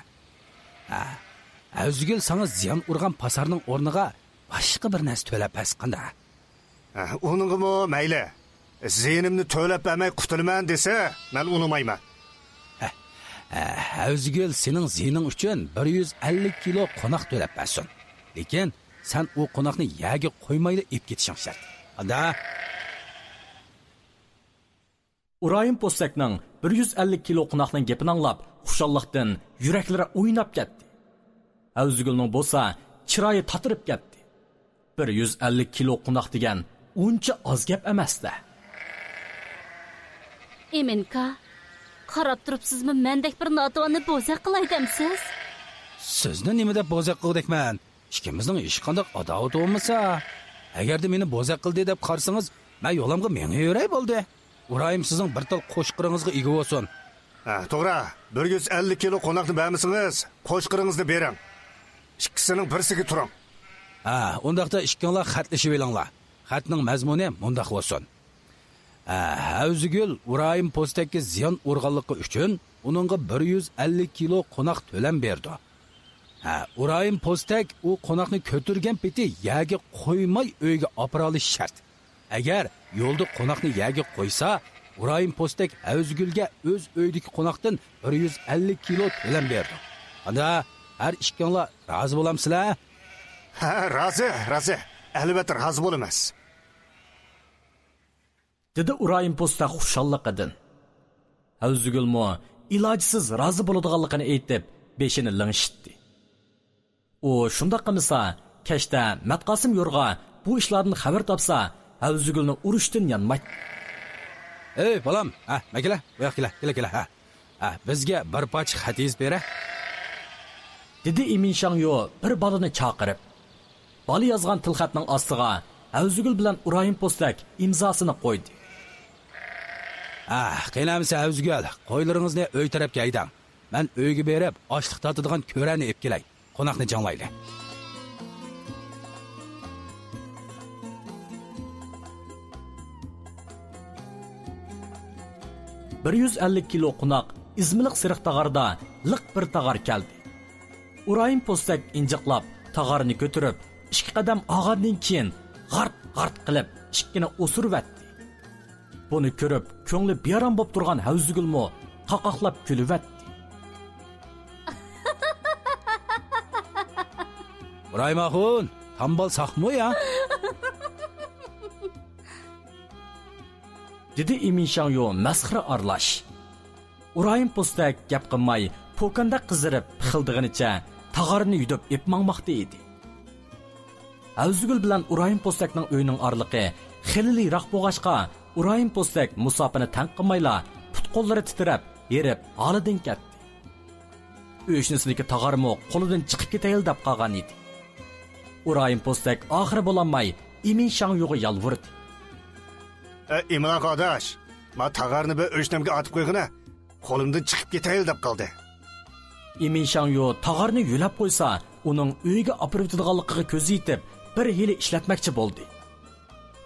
Avzugul sana ziyon urgan pasarning o'rniga boshqa bir narsa to'lab bersin-da. Uningmi mayli. Zehnimni to'lab bermay qutulman desa, men unumayman. Avzugul sening zehning uchun 150 kilo qo'noq to'lab bersin. Lekin sen o qo'noqni yaga qo'ymaydi ep ketishing shart. Ada Urayim Postakning 150 kilo qo'noqning gapini anglab, xushallikdan yuraklari o'ynab ketdi. Avzugulning bo'lsa, chiroyi tatirib ketdi. 150 kilo qo'noq degan uncha oz gap emas-da. Eminka, qarab turibsizmi, mendek bir notavonni bo'za qilay demsiz? Sizni nima deb bo'za qildikman? Ikkimizning hech qanday adovat bo'lmasa, agarda meni bo'za qildi deb qarsangiz, men yo'limga meni yuray bo'ldi. Urayim sizning bir tal qo'shqiringizga ega bo'lsin. To'g'ri, 150 kilo qo'noqni bermisingiz, qo'shqiringizni bering. Ikkisining birsiga turing. Undaqda ikkinglar xatlashib elinglar. Xatning mazmuni mundaq bo'lsin. Avzugul Urayim Postakka ziyon urganligi uchun uningga 150 kilo qo'noq to'lam berdi. Urayim Postak u qo'noqni ko'tirgan peti yaga qo'ymay uyga opera olish shart. Agar yo'lda qo'noqni yaga qo'ysa, Urayim Postak Avzugulga o'z uydagi qo'noqdan 150 kilo to'lam berdi. Ana har ikkinglar rozi bo'lamsizlar? Rozi. Albatta rozi bo'lamiz. Dedi Urayim Postak xushalliqidan. Avzugulmo ilojsiz rozi bo'ladiganligini aytib, beshini lingshitdi. U shunda qilsa, kechda Matqosim yo'rg'a bu ishlardan xabar topsa, Avzugulni urushdan yanmaydi. Ey bolam, makala, bu yoqqa kela. Bizga bir poch xatiz bera. dedi Imin Shangyo bir balani chaqirib. Bali yozgan tilxatning ostiga Avzugul bilan Urayim Postak imzosini qo'ydi. Qiynamisa Avzugul, qo'ylaringizni uy tarafga haydang. Men uyga berib, ochliq tatadigan ko'rani ep kelay. Qo'noqni jonlayli. Bir 150 kilo qo'noq İzmiliq siriq tag'arda liq bir tag'ar keldi. Urayim Postak injiqlab tag'arni ko'tarib, 2 qadam og'andan keyin g'art qilib, ikkini o'sirvatdi. Buni ko'rib, ko'ngli beram bo'lib turgan Havzugulmo qaqoqlab kulvatdi. Uraymaxun, tambal saqmı ya? dedi Imin Shangyo masxira arlash. Urayim Postak gap qilmay, po'kanda qizirib, pixildig'inicha tag'arni yudib epmangmoqda edi. Avzugul bilan Urayim Postakning uyining orliqi xililiroq bo'g'ashqa, Urayim Postak musofini tanq qilmayla, put-qo'llari titrab, yerib, holidan ketdi. O'shnisiniki tag'armo qo'lidan chiqib ketayil deb qolgan edi. Urayim Postak oxiri bo'lolmay Imin Shangyoga yalvurdi. İmla qardaş, ma tag'arni bir o'shnamga atib qo'yg'ina. Qo'limdan chiqib ketayil deb qoldi. Imin Shangyo tag'arni yulab qo'ysa, uning uyiga opirib turganligiga ko'zi yetib, bir hili ishlatmoqchi bo'ldi.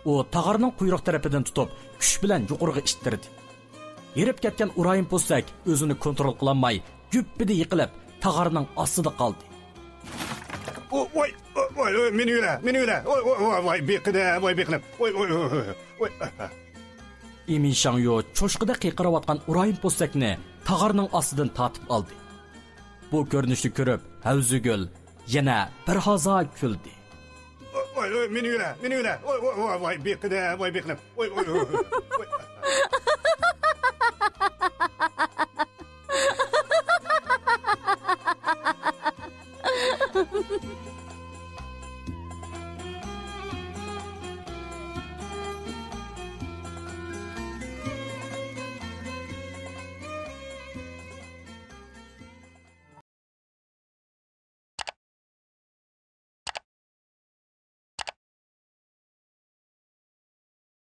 U tag'arning quyruq tarafidan tutib, kuch bilan yuqoriga ittirdi. Yerib ketgan Urayim Postak o'zini kontrol qilolmay, güppida yiqilib, tag'arning ostida qoldi. Voy, meni yura. Voy, beqinib. Voy. Imin Shangyo cho'shqida qiyqirayotgan Urayim Postakni tag'arning ostidan tatib oldi. Bu ko'rinishni ko'rib, Havzugul yana bir hazo kuldi. Voy, meni yura. Voy, beqinib. Voy.